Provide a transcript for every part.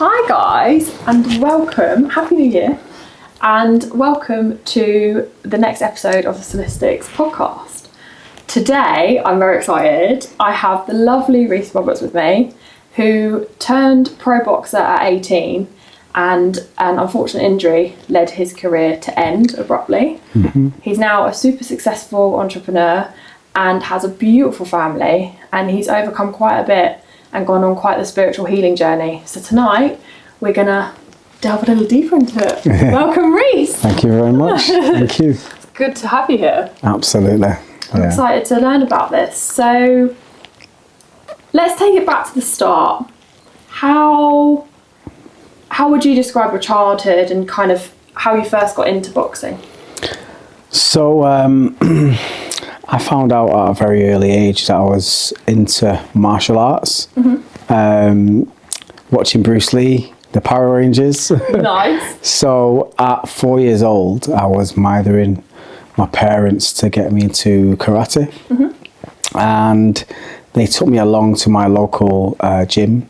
hi guys, and welcome, Happy New Year, and welcome to the next episode of the Soulistics podcast. Today, I'm very excited. I have the lovely Rhys Roberts with me, who turned pro boxer at 18, and an unfortunate injury led his career to end abruptly. He's now a super successful entrepreneur and has a beautiful family, and he's overcome quite a bit and gone on quite the spiritual healing journey. So tonight we're gonna delve a little deeper into it. Welcome, Rhys. Thank you very much. Thank you. It's good to have you here. Absolutely. I'm excited to learn about this. So let's take it back to the start. How would you describe your childhood and kind of how you first got into boxing? So I found out at a very early age that I was into martial arts. Watching Bruce Lee, the Power Rangers. Nice. So at 4 years old, I was mithering my parents to get me into karate. And they took me along to my local gym,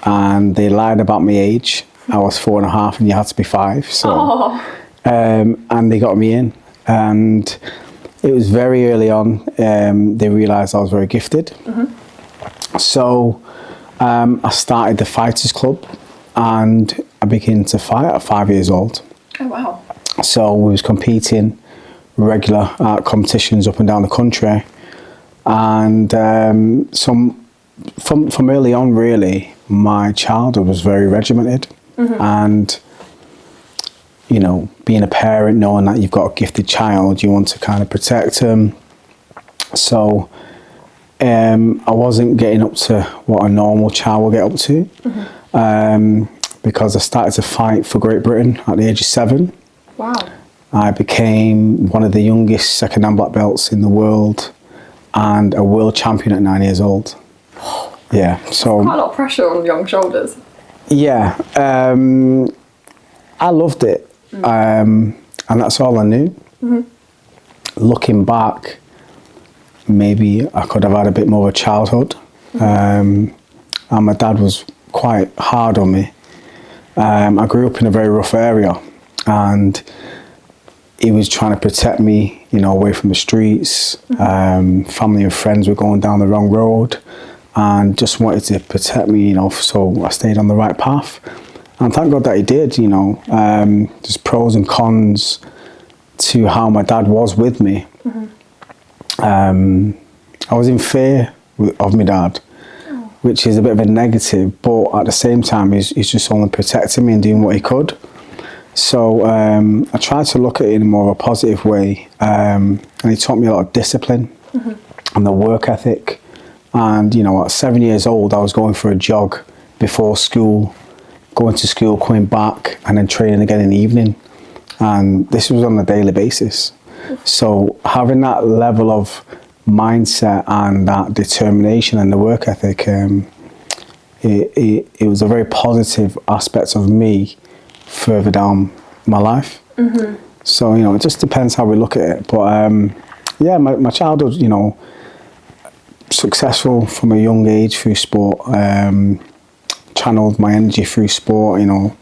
and they lied about my age. I was 4.5 and you had to be 5. So, and they got me in. And it was very early on, they realised I was very gifted. So I started the Fighters Club, and I began to fight at 5 years old. Oh, wow. So we was competing regular competitions up and down the country. And from early on, really, my childhood was very regimented. And you know, being a parent, knowing that you've got a gifted child, you want to kind of protect them. So I wasn't getting up to what a normal child will get up to, because I started to fight for Great Britain at the age of 7. Wow. I became one of the youngest second-hand black belts in the world and a world champion at 9 years old. Yeah, so Quite a lot of pressure on young shoulders. yeah, I loved it. And that's all I knew. Looking back, maybe I could have had a bit more of a childhood. And my dad was quite hard on me. I grew up in a very rough area, and he was trying to protect me, you know, away from the streets. Family and friends were going down the wrong road, and just wanted to protect me, you know, so I stayed on the right path. And thank God that he did, you know. There's pros and cons to how my dad was with me. I was in fear of my dad, which is a bit of a negative, but at the same time, he's just only protecting me and doing what he could. So I tried to look at it in more of a positive way, and he taught me a lot of discipline and the work ethic. And, you know, at 7 years old, I was going for a jog before school, going to school, coming back, and then training again in the evening. And this was on a daily basis. So having that level of mindset and that determination and the work ethic, it was a very positive aspect of me further down my life. So, you know, it just depends how we look at it. But yeah, my childhood, you know, successful from a young age through sport. Channeled my energy through sport, you know.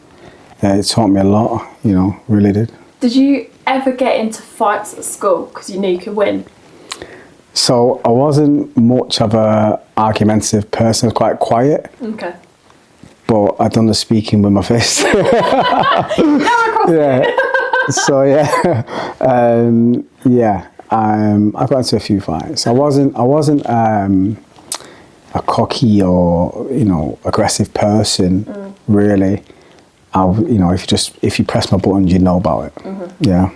It taught me a lot, you know, really did. Did you ever get into fights at school because you knew you could win? So I wasn't much of a argumentative person. I was quite quiet. Okay. But I'd done the speaking with my fist. Yeah. So yeah, I got into a few fights. I wasn't a cocky or, you know, aggressive person, really. You know, if you press my buttons, you know about it. Yeah.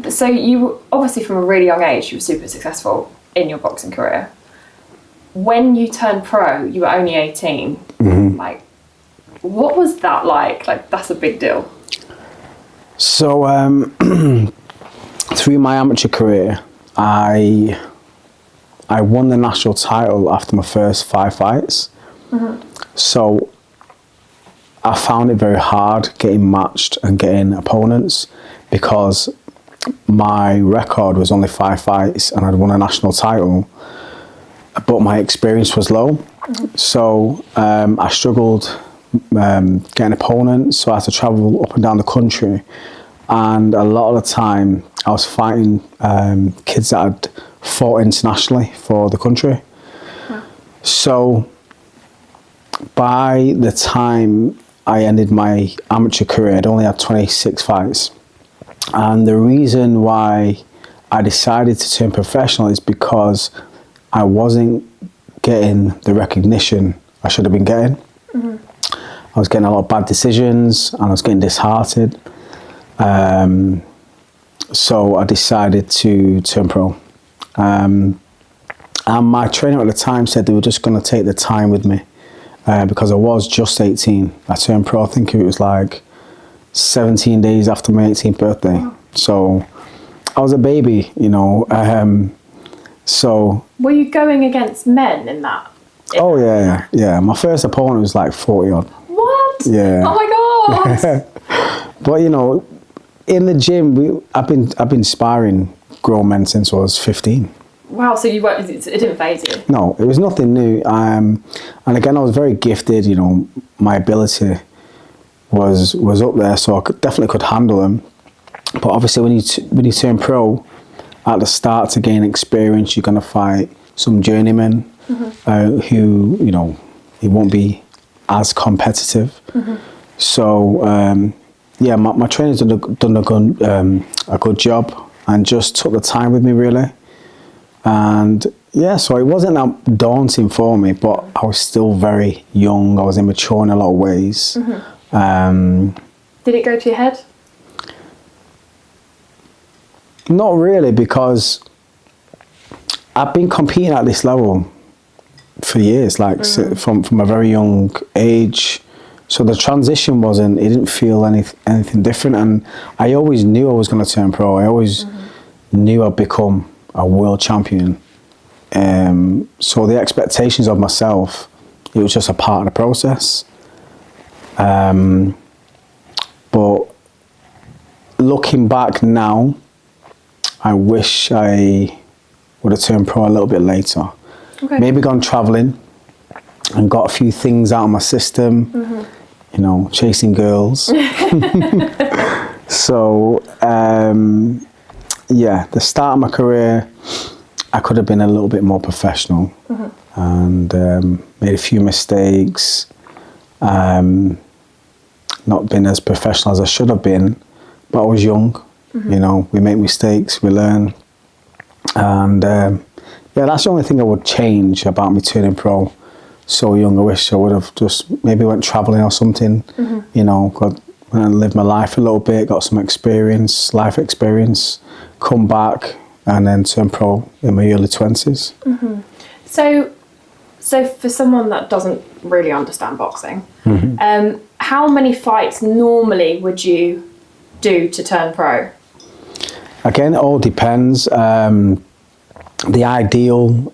So you obviously from a really young age, you were super successful in your boxing career. When you turned pro, you were only 18. Like, what was that like? Like, that's a big deal. So through my amateur career, I won the national title after my first 5 fights. So I found it very hard getting matched and getting opponents because my record was only 5 fights and I'd won a national title, but my experience was low. So I struggled getting opponents, so I had to travel up and down the country. And a lot of the time I was fighting kids that had fought internationally for the country. Wow. So by the time I ended my amateur career, I'd only had 26 fights. And the reason why I decided to turn professional is because I wasn't getting the recognition I should have been getting. I was getting a lot of bad decisions and I was getting disheartened. So I decided to turn pro. And my trainer at the time said they were just going to take the time with me because I was just 18. I turned pro, I think it was like 17 days after my 18th birthday. Wow. So I was a baby, you know. So were you going against men in that? Oh yeah. My first opponent was like 40 odd. What? Yeah. Oh my god. But you know, in the gym, I've been sparring grown men since I was 15. Wow. So it didn't faze you? No, it was nothing new. And again, I was very gifted. You know, my ability was up there, so I definitely could handle them. But obviously, when you turn pro, at the start to gain experience, you're gonna fight some journeymen who, you know, it won't be as competitive. So yeah, my trainer's done a good job and just took the time with me really. And yeah, so it wasn't that daunting for me, but I was still very young. I was immature in a lot of ways. Did it go to your head? Not really, because I've been competing at this level for years, like from a very young age. So the transition it didn't feel anything different. And I always knew I was going to turn pro. I always knew I'd become a world champion. So the expectations of myself, it was just a part of the process. But looking back now, I wish I would have turned pro a little bit later. Okay. Maybe gone traveling and got a few things out of my system, you know, chasing girls. So, yeah, the start of my career, I could have been a little bit more professional and made a few mistakes, not been as professional as I should have been, but I was young. You know, we make mistakes, we learn. And yeah, that's the only thing I would change about me turning pro so young. I wish I would have just maybe went traveling or something, you know, went and lived my life a little bit, got some experience, life experience, come back and then turn pro in my early 20s. So for someone that doesn't really understand boxing, how many fights normally would you do to turn pro? Again, it all depends. The ideal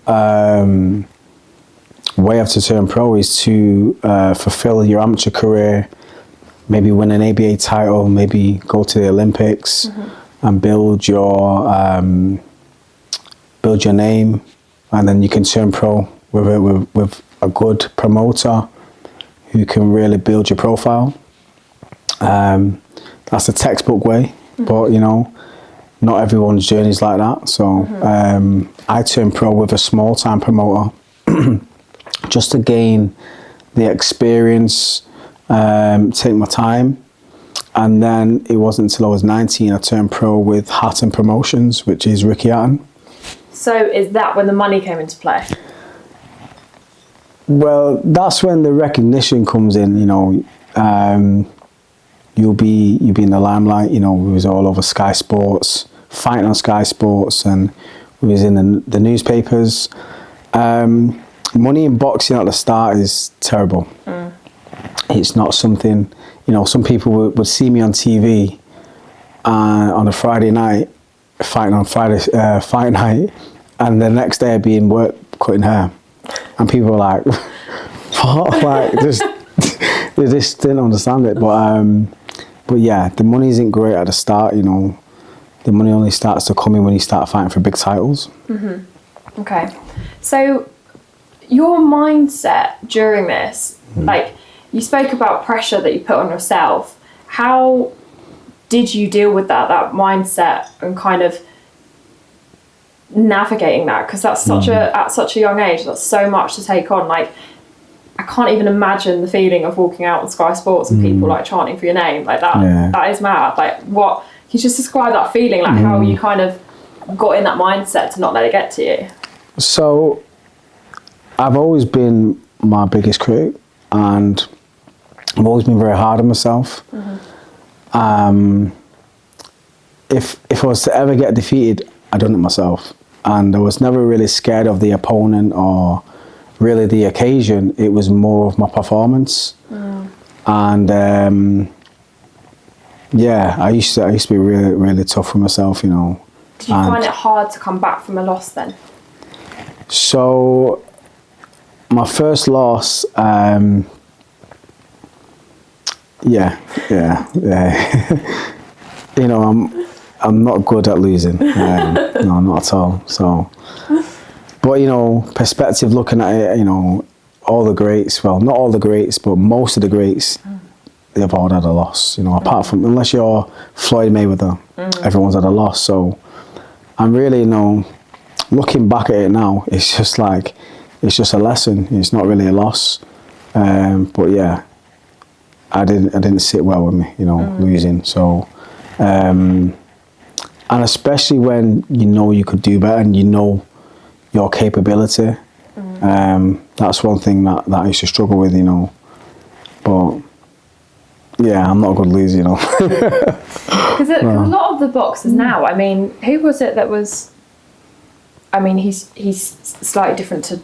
way of to turn pro is to fulfill your amateur career, maybe win an ABA title, maybe go to the Olympics and build your name, and then you can turn pro with a good promoter who can really build your profile. That's the textbook way, but you know, not everyone's journey is like that. So I turned pro with a small time promoter just to gain the experience, take my time. And then it wasn't until I was 19 I turned pro with Hatton Promotions, which is Ricky Hatton. So is that when the money came into play? Well, that's when the recognition comes in, you know. You'll be in the limelight, you know. We was all over Sky Sports, fighting on Sky Sports, and we was in the newspapers. Money in boxing at the start is terrible. It's not something, you know, some people would see me on TV on a Friday night, fighting on fight night, and the next day I'd be in work cutting hair. And people were like, what? Like, they just didn't understand it. But yeah, the money isn't great at the start, you know. The money only starts to come in when you start fighting for big titles. Okay. So your mindset during this, like you spoke about pressure that you put on yourself. How did you deal with that mindset and kind of navigating that? Because that's at such a young age, that's so much to take on. Like, I can't even imagine the feeling of walking out on Sky Sports and people like chanting for your name like that. Yeah. That is mad. Like, what, can you just describe that feeling, like how you kind of got in that mindset to not let it get to you? So I've always been my biggest critic, and I've always been very hard on myself. If I was to ever get defeated, I done it myself, and I was never really scared of the opponent or really the occasion. It was more of my performance. And yeah, I used to be really, really tough with myself, you know. Did you find it hard to come back from a loss then? So my first loss, yeah. You know, I'm not good at losing. No, not at all. So, but you know, perspective, looking at it, you know, all the greats, well, not all the greats, but most of the greats, they've all had a loss. You know, apart from, unless you're Floyd Mayweather, everyone's had a loss. So I'm really, you know, looking back at it now, it's just like, it's just a lesson. It's not really a loss. But yeah, I didn't sit well with me, you know, losing. So, and especially when you know you could do better and you know your capability, that's one thing that I used to struggle with, you know. But yeah, I'm not a good loser, you know. Because a lot of the boxers now, I mean, who was it that was, I mean, he's slightly different to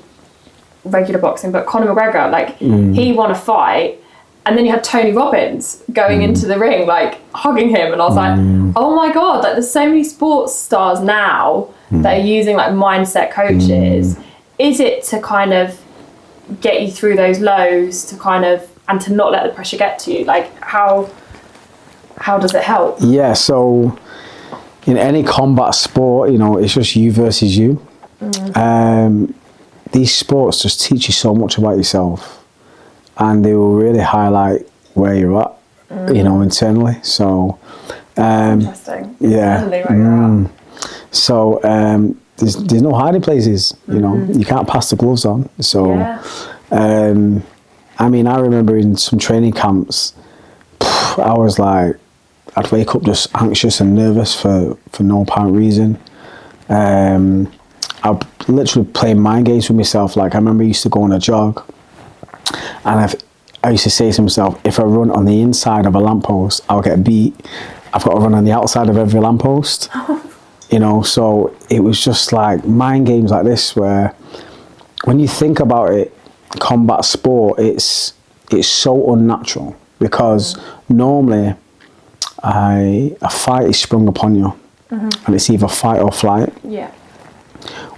regular boxing, but Conor McGregor, like, he won a fight, and then you had Tony Robbins going into the ring, like, hugging him, and I was like, oh my God, like, there's so many sports stars now that are using, like, mindset coaches. Is it to kind of get you through those lows, to kind of, and to not let the pressure get to you? Like, how does it help? Yeah, so in any combat sport, you know, it's just you versus you. These sports just teach you so much about yourself, and they will really highlight where you're at, you know, internally. So, interesting. Yeah. Internally, where you're at. So, there's no hiding places, you know, you can't pass the gloves on. So, I mean, I remember in some training camps, I was like, I'd wake up just anxious and nervous for no apparent reason. I'd literally play mind games with myself. Like, I remember I used to go on a jog, and I used to say to myself, if I run on the inside of a lamppost, I'll get beat. I've got to run on the outside of every lamppost. You know, so it was just like mind games like this, where when you think about it, combat sport, it's so unnatural, because normally a fight is sprung upon you, and it's either fight or flight. Yeah.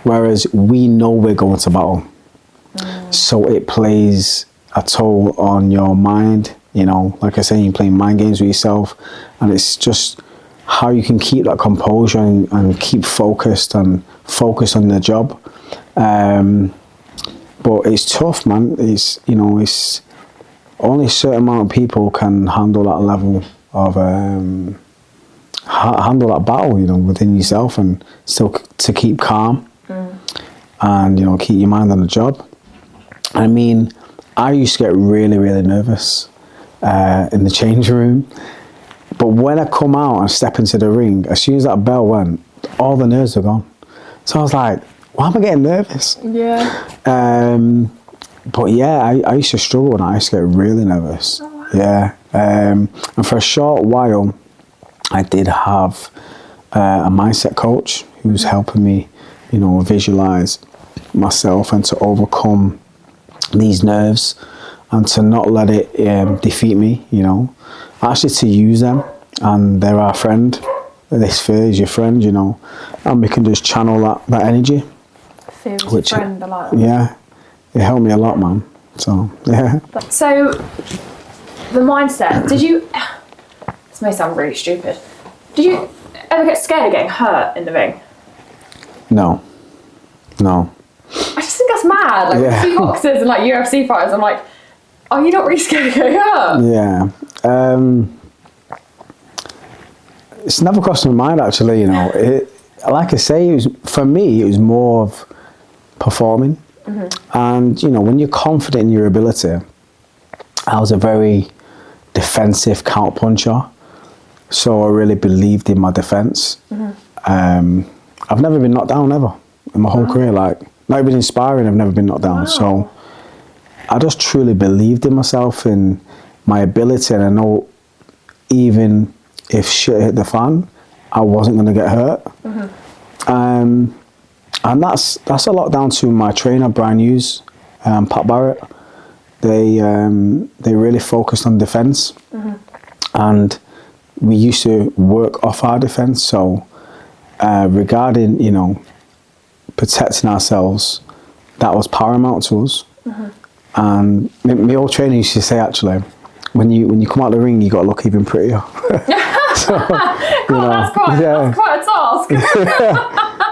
Whereas we know we're going to battle, so it plays a toll on your mind. You know, like I say, you're playing mind games with yourself, and it's just how you can keep that composure and keep focused and focus on the job. But it's tough, man. It's, you know, it's only a certain amount of people can handle that level of handle that battle, you know, within yourself, and still to keep calm and, you know, keep your mind on the job. I mean, I used to get really, really nervous in the change room, but when I come out and step into the ring, as soon as that bell went, all the nerves are gone. So I was like, why am I getting nervous? Yeah. But yeah, I used to struggle, and I used to get really nervous. Oh, wow. Yeah. And for a short while, I did have a mindset coach who was helping me, you know, visualize myself and to overcome these nerves and to not let it defeat me, you know. Actually, to use them, and they're our friend. This fear is your friend, you know, and we can just channel that energy. Fear is your friend, I like that. Yeah, it helped me a lot, man. So, yeah. So, the mindset, did you, this may sound really stupid, did you ever get scared of getting hurt in the ring? No. I just think that's mad. Like, when you see boxers and like UFC fighters, I'm like, are you not really scared of going up? Yeah. It's never crossed my mind, actually, you know. Like I say, for me, it was more of performing. And, you know, when you're confident in your ability, I was a very defensive counter-puncher. So I really believed in my defence. I've never been knocked down, ever, in my whole career. Like, not even inspiring, I've never been knocked down. So I just truly believed in myself and my ability, and I know even if shit hit the fan, I wasn't going to get hurt. And that's a lot down to my trainer, Brian Hughes, Pat Barrett. They really focused on defence, and we used to work off our defence. So regarding, you know, protecting ourselves, that was paramount to us. And my old trainer used to say, actually, when you come out the ring, you got to look even prettier. So, that's quite a task.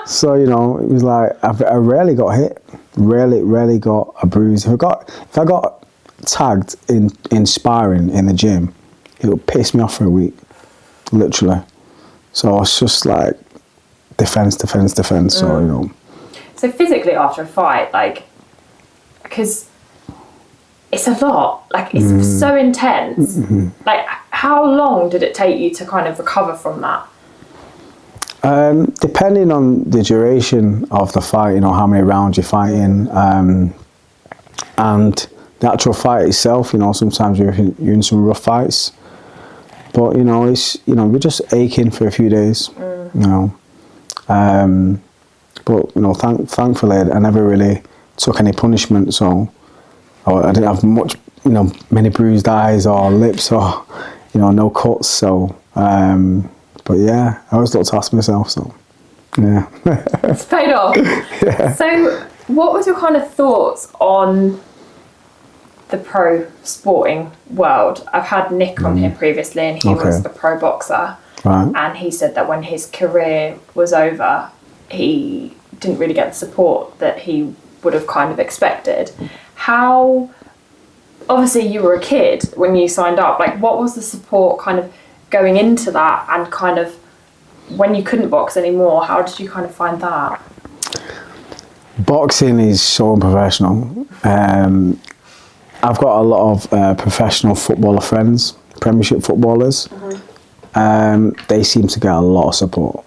So, you know, it was like I rarely got hit, rarely got a bruise. If I got tagged in sparring in the gym, it would piss me off for a week, literally. So I was just like defense. So, you know. So physically after a fight, like, because it's a lot, like it's so intense. Like, how long did it take you to kind of recover from that? Depending on the duration of the fight, you know, how many rounds you're fighting, and the actual fight itself, you know, sometimes you're in some rough fights, but, you know, we're just aching for a few days, you know. But, you know, thankfully I never really took any punishment, so I didn't have much, you know, many bruised eyes or lips or, you know, no cuts. So, but yeah, I always looked after myself. So, yeah. It's paid off. Yeah. So, what was your kind of thoughts on the pro sporting world? I've had Nick on here previously, and he was a pro boxer. Right. And he said that when his career was over, he didn't really get the support that he would have kind of expected. How, obviously you were a kid when you signed up, like what was the support kind of going into that, and kind of when you couldn't box anymore, how did you kind of find that? Boxing is so unprofessional. I've got a lot of professional footballer friends, Premiership footballers. They seem to get a lot of support.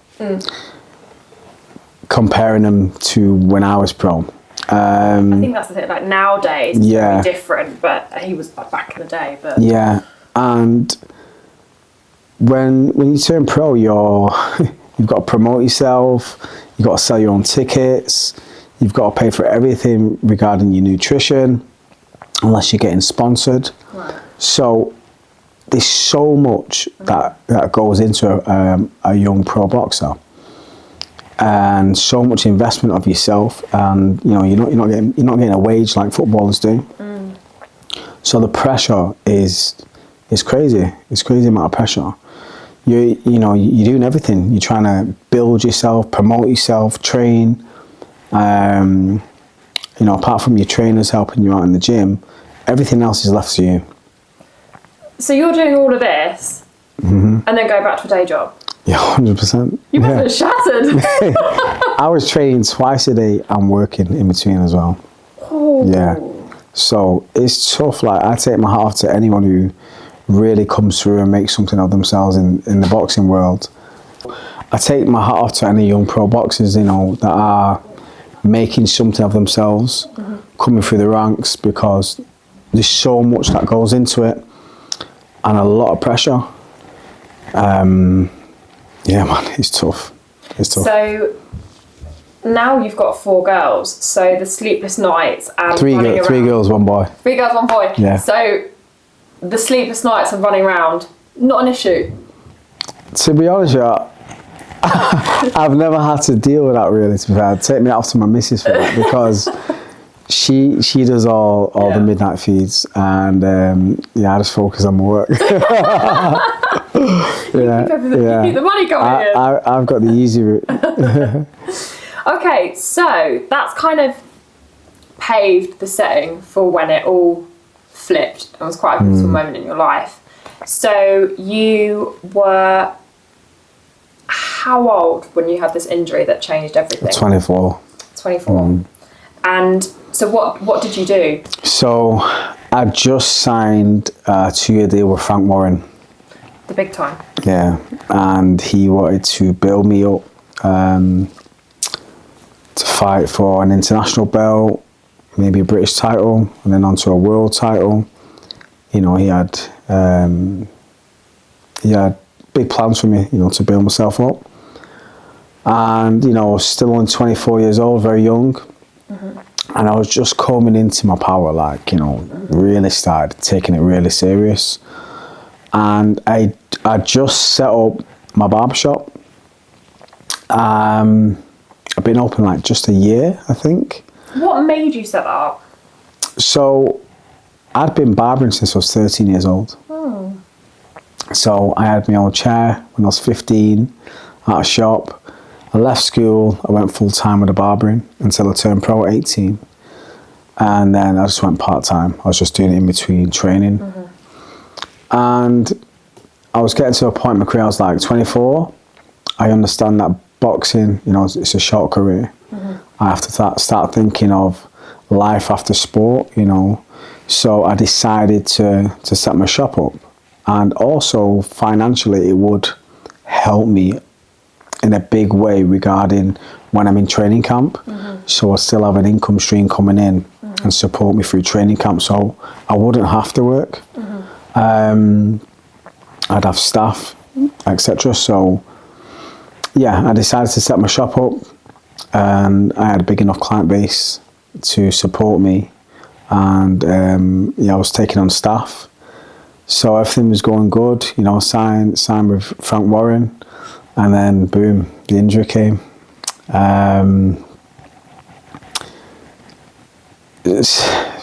Comparing them to when I was pro. I think that's the thing, like nowadays it's very different, but he was back in the day. But yeah, and when you turn pro, you've got to promote yourself, you've got to sell your own tickets, you've got to pay for everything regarding your nutrition, unless you're getting sponsored. Right. So there's so much that goes into a young pro boxer, and so much investment of yourself, and you know you're not getting a wage like footballers do. So the pressure is crazy. It's crazy amount of pressure. You're doing everything. You're trying to build yourself, promote yourself, train. Apart from your trainers helping you out in the gym, everything else is left to you. So you're doing all of this, and then go back to a day job? Yeah, 100%. You must have been shattered. I was training twice a day and working in between as well. Oh. Yeah. So it's tough. Like, I take my hat off to anyone who really comes through and makes something of themselves in the boxing world. I take my hat off to any young pro boxers, that are making something of themselves, coming through the ranks, because there's so much that goes into it and a lot of pressure. Yeah, man, it's tough. It's tough. So now you've got 4 girls. So the sleepless nights and three girls, 1 boy. 3 girls, 1 boy. Yeah. So the sleepless nights and running around, not an issue. To be honest with you, I've never had to deal with that really. To be fair, take me out to my missus for that, because she does all the midnight feeds, and I just focus on my work. You keep the money going in. I've got the easy route. Okay, so that's kind of paved the setting for when it all flipped. It was quite a pivotal moment in your life. So you were how old when you had this injury that changed everything? 24. 24. And so what did you do? So I just signed a 2-year deal with Frank Warren. The big time. Yeah, and he wanted to build me up to fight for an international belt, maybe a British title, and then onto a world title. You know, he had big plans for me, you know, to build myself up. And, you know, still only 24 years old, very young. And I was just coming into my power, like, you know, really started taking it really serious. And I just set up my barbershop. I've been open like just a year, I think. What made you set that up? So I'd been barbering since I was 13 years old. So I had my own chair when I was 15 at a shop. I left school, I went full time with the barbering until I turned pro at 18. And then I just went part time. I was just doing it in between training. And I was getting to a point in my career, I was like 24. I understand that boxing, you know, it's a short career. I have to start thinking of life after sport, you know. So I decided to set my shop up. And also financially, it would help me in a big way regarding when I'm in training camp. So I still have an income stream coming in and support me through training camp. So I wouldn't have to work. I'd have staff, etc. So yeah, I decided to set my shop up, and I had a big enough client base to support me. And I was taking on staff. So everything was going good, you know, signed with Frank Warren, and then boom, the injury came.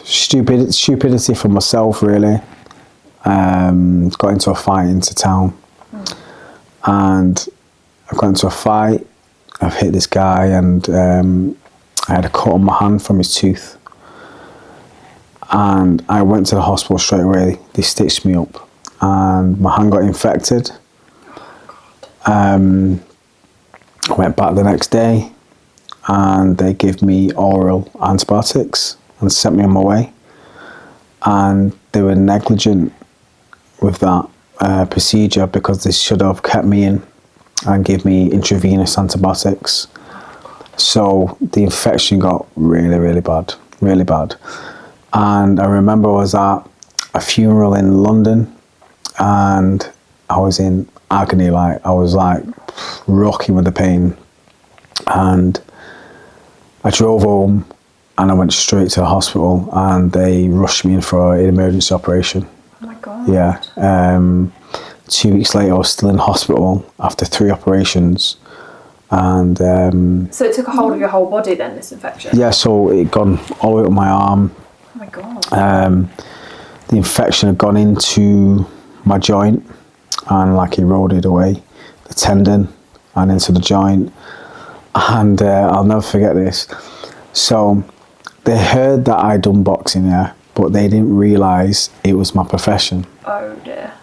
Stupidity for myself, really. Got into a fight into town, and I got into a fight. I've hit this guy, and I had a cut on my hand from his tooth. And I went to the hospital straight away. They stitched me up, and my hand got infected. I went back the next day, and they gave me oral antibiotics and sent me on my way. And they were negligent with that procedure, because they should have kept me in and gave me intravenous antibiotics. So the infection got really, really bad, really bad. And I remember I was at a funeral in London, and I was in agony, like I was like rocking with the pain. And I drove home, and I went straight to the hospital, and they rushed me in for an emergency operation. Oh my God. Yeah. 2 weeks later, I was still in hospital after 3 operations. And so it took a hold of your whole body then, this infection? Yeah, so it gone all the way up my arm. Oh my God. The infection had gone into my joint and like eroded away the tendon and into the joint. And I'll never forget this. So they heard that I'd done boxing, yeah, but they didn't realise it was my profession. Oh dear.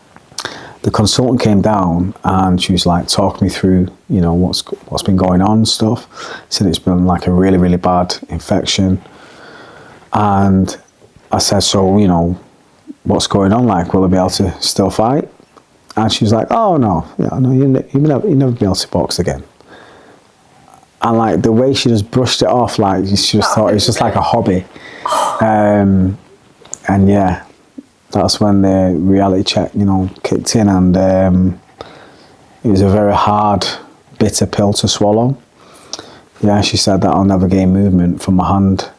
The consultant came down, and she was like talking me through, you know, what's been going on and stuff. Said it's been like a really, really bad infection. And I said, so, you know, what's going on? Like, will I be able to still fight? And she was like, oh no, yeah, no, you'll never be able to box again. And like the way she just brushed it off, like she just thought it was just like a hobby. And yeah, that's when the reality check, you know, kicked in, and it was a very hard, bitter pill to swallow. Yeah, she said that I'll never gain movement from my hand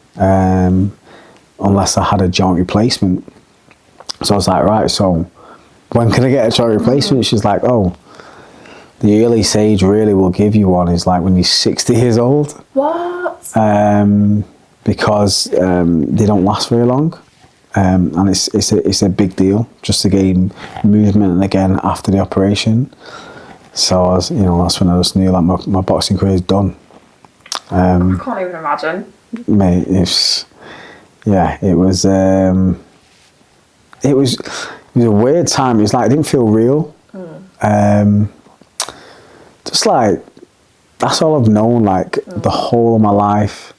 unless I had a joint replacement. So I was like, right, so when can I get a joint replacement? She's like, oh, the earliest age really will give you one is like when you're 60 years old. What? Because they don't last very long. And it's a big deal just to gain movement again after the operation. So I was, you know, that's when I just knew like my boxing career is done. I can't even imagine. Mate, it's yeah, it was a weird time. It was like, it didn't feel real. Just like, that's all I've known, like the whole of my life.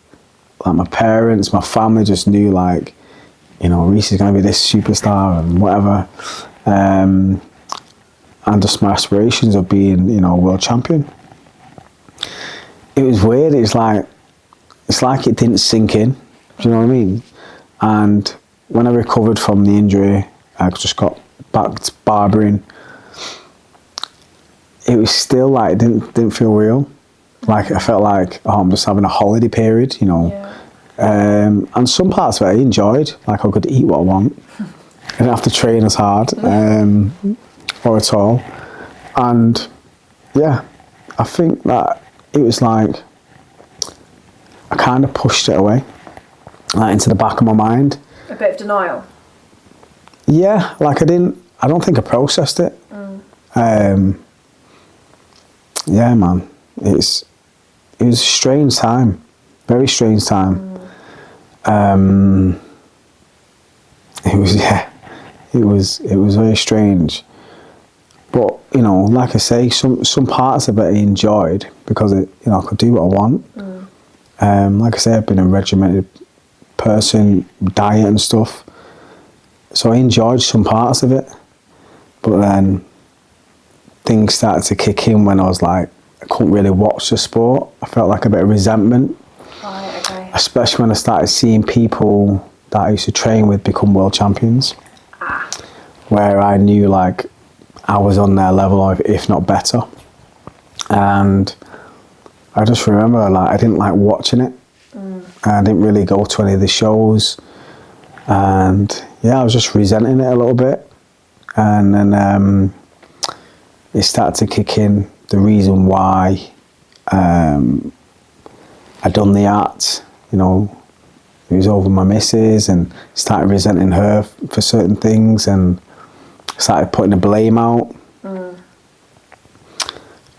Like my parents, my family just knew, like, you know, Rhys is going to be this superstar and whatever. And just my aspirations of being, you know, a world champion. It was weird. It's like it didn't sink in. Do you know what I mean? And when I recovered from the injury, I just got back to barbering. It was still like, it didn't feel real. Like, I felt like, oh, I'm just having a holiday period, you know. Yeah. And some parts of it I enjoyed. Like, I could eat what I want. I didn't have to train as hard or at all. And yeah, I think that it was like, I kind of pushed it away, like into the back of my mind. A bit of denial. Yeah, like I don't think I processed it. Yeah, man, it was a strange time, very strange time. It was very strange. But, you know, like I say, some parts of it I enjoyed because I could do what I want. Like I say, I've been a regimented person, diet and stuff. So I enjoyed some parts of it. But then things started to kick in when I was like, I couldn't really watch the sport. I felt like a bit of resentment. Right, okay. Especially when I started seeing people that I used to train with become world champions. Where I knew, like, I was on their level, if not better. And I just remember, like, I didn't like watching it. I didn't really go to any of the shows. And yeah, I was just resenting it a little bit. And then it started to kick in, the reason why I'd done the act, you know. It was over my missus, and started resenting her for certain things, and started putting the blame out.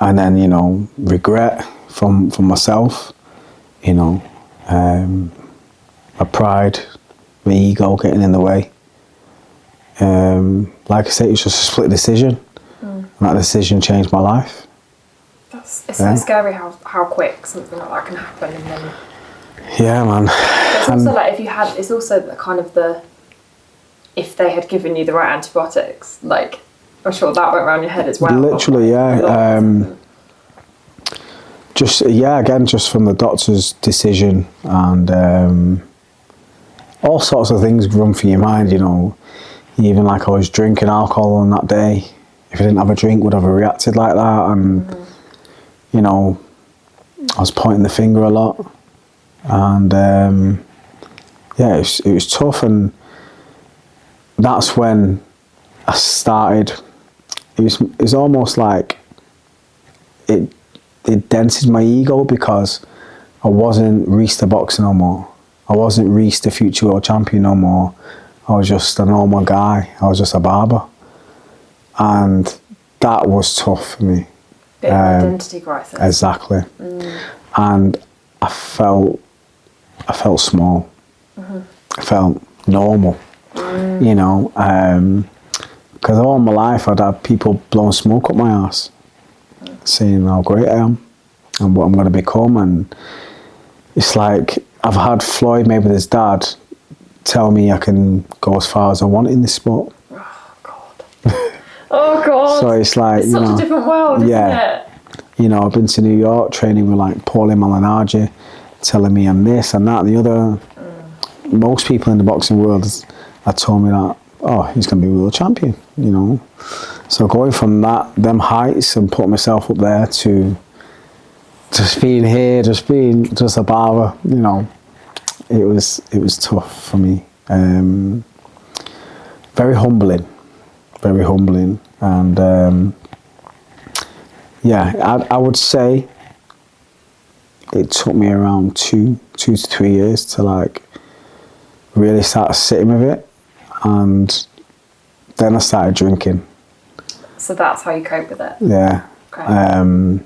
And then, you know, regret from myself, you know, my pride, my ego getting in the way. Like I said, it was just a split decision. And that decision changed my life. It's so scary how quick something like that can happen. And then yeah, man. it's also like, it's also the kind of if they had given you the right antibiotics, like, I'm sure that went around your head as well. Literally, yeah. Again, just from the doctor's decision, and all sorts of things run through your mind, you know. Even like, I was drinking alcohol on that day. If I didn't have a drink, would I have reacted like that? And, you know, I was pointing the finger a lot. And, yeah, it was tough. And that's when I started, it was almost like it dented my ego, because I wasn't Rhys the boxer no more. I wasn't Rhys the future world champion no more. I was just a normal guy. I was just a barber. And that was tough for me. Bit of an identity crisis. Exactly. And I felt small. I felt normal, you know, because all my life I'd had people blowing smoke up my ass, saying how great I am and what I'm going to become. And it's like, I've had Floyd Mayweather's dad tell me I can go as far as I want in this sport. Oh God. Oh God. So it's like, it's such a different world, isn't it? You know, I've been to New York training with like Paulie Malignaggi, telling me I'm this and that and the other. Most people in the boxing world have told me that, oh, he's going to be world champion, you know. So going from them heights and putting myself up there to just being here, just being just a barber, you know, it was tough for me. Very humbling, and yeah, I would say it took me around 2 to 3 years to like really start sitting with it, and then I started drinking. So that's how you cope with it? Yeah. Okay.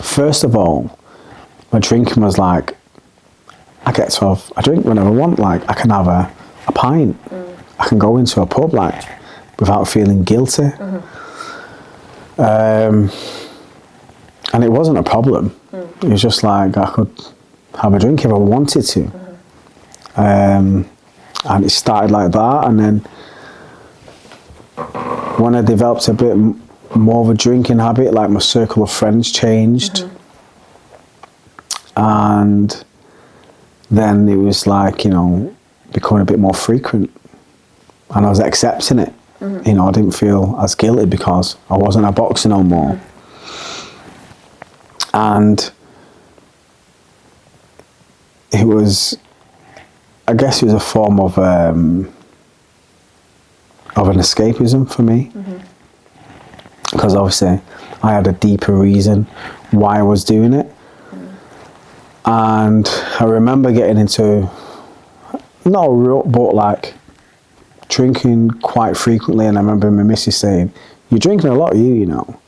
First of all, my drinking was like I get to have a drink whenever I want. Like, I can have a pint. I can go into a pub, like, without feeling guilty. And it wasn't a problem. It was just like I could have a drink if I wanted to. And it started like that, and then when I developed a bit more of a drinking habit, like, my circle of friends changed. And then it was like, you know, becoming a bit more frequent, and I was accepting it. You know, I didn't feel as guilty because I wasn't a boxer no more. And it was, I guess it was a form of an escapism for me. Because obviously I had a deeper reason why I was doing it. And I remember getting into, not a rut, but like drinking quite frequently. And I remember my missus saying, "You're drinking a lot, you know."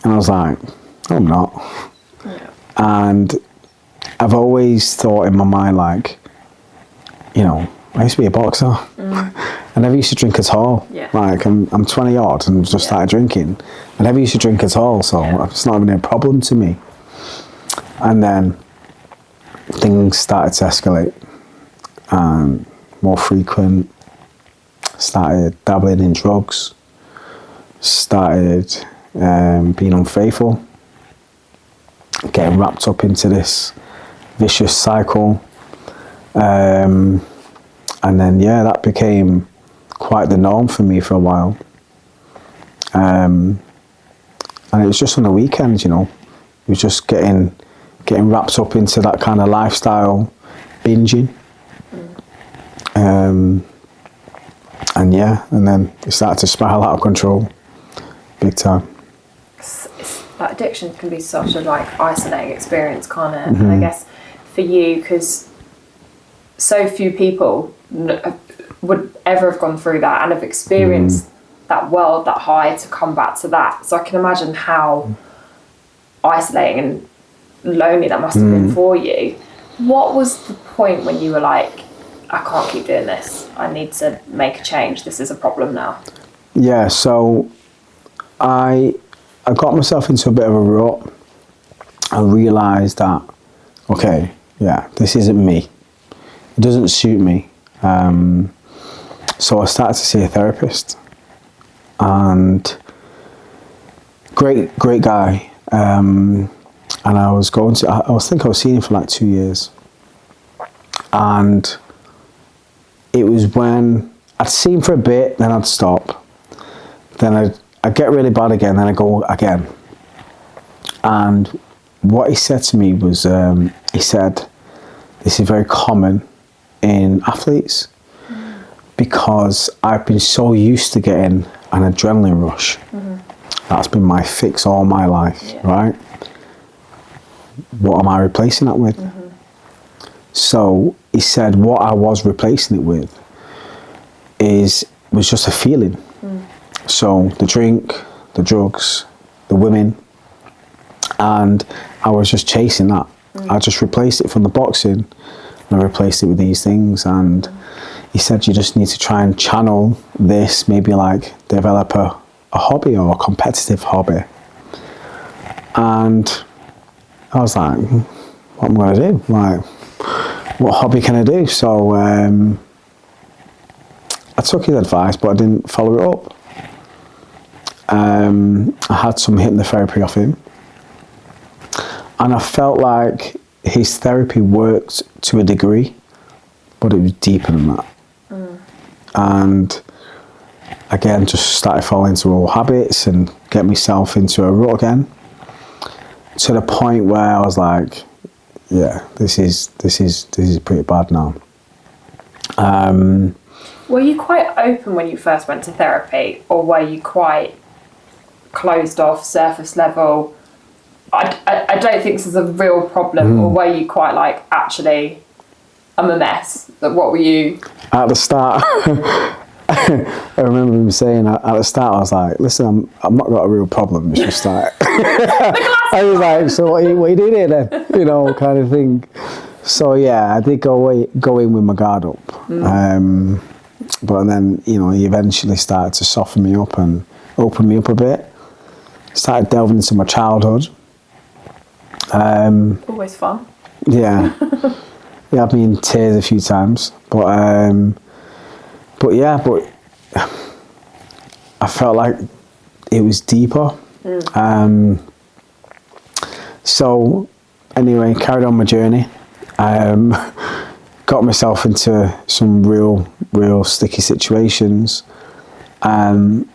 And I was like, "No, I'm not." Yeah. And I've always thought in my mind, like, you know, I used to be a boxer. I never used to drink at all. Yeah. Like, I'm 20 odd and just started drinking. I never used to drink at all, so it's not even a problem to me. And then things started to escalate, and more frequent. Started dabbling in drugs. Started being unfaithful. Getting wrapped up into this vicious cycle. And then, that became quite the norm for me for a while. And it was just on the weekends, you know. It was just getting wrapped up into that kind of lifestyle, binging. And then it started to spiral out of control, big time. That addiction can be such a, like, isolating experience, can't it? And I guess for you, because so few people would ever have gone through that and have experienced that world, that high, to come back to that. So I can imagine how isolating and lonely that must have been for you. What was the point when you were like, I can't keep doing this, I need to make a change, this is a problem now? Yeah, so I got myself into a bit of a rut. I realised that, okay, this isn't me. It doesn't suit me. So I started to see a therapist, and great guy. And I was seeing him for like 2 years. And it was when I'd see him for a bit, then I'd stop. Then I'd get really bad again, then I'd go again. And what he said to me was, he said, this is very common in athletes, because I've been so used to getting an adrenaline rush. That's been my fix all my life, right? What am I replacing that with? So he said what I was replacing it with was just a feeling. So the drink, the drugs, the women, and I was just chasing that. I just replaced it from the boxing, and I replaced it with these things. And he said you just need to try and channel this, maybe like develop a hobby or a competitive hobby. And I was like, what am I going to do? Like, what hobby can I do? So I took his advice, but I didn't follow it up. I had some hypnotherapy off him, and I felt like his therapy worked to a degree, but it was deeper than that. And again, just started falling into old habits and get myself into a rut again, to the point where I was like, this is pretty bad now. Were you quite open when you first went to therapy, or were you quite closed off, surface level? I don't think this is a real problem. Or were you quite like, actually, I'm a mess? Like, what were you? At the start, I remember him saying at the start, I was like, listen, I've not got a real problem. It's just like, I was like, so what are you doing here then? You know, kind of thing. So yeah, I did go in with my guard up. But then, you know, he eventually started to soften me up and open me up a bit. Started delving into my childhood. Always fun. Yeah. He had me in tears a few times. But I felt like it was deeper. So anyway, carried on my journey. Got myself into some real sticky situations. And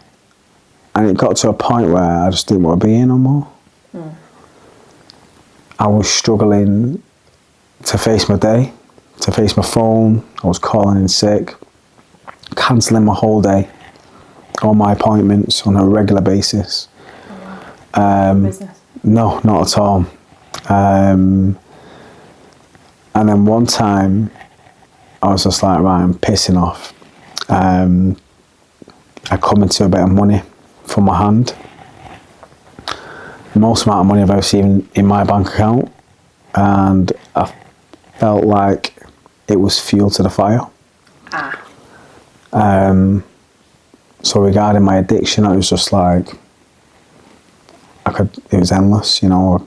it got to a point where I just didn't want to be here no more. I was struggling to face my day, to face my phone. I was calling in sick, cancelling my whole day, all my appointments on a regular basis. Business? No, not at all. And then one time, I was just like, right, I'm pissing off. I come into a bit of money from my hand. The most amount of money I've ever seen in my bank account. And I felt like it was fuel to the fire. So regarding my addiction, I was just like, it was endless, you know.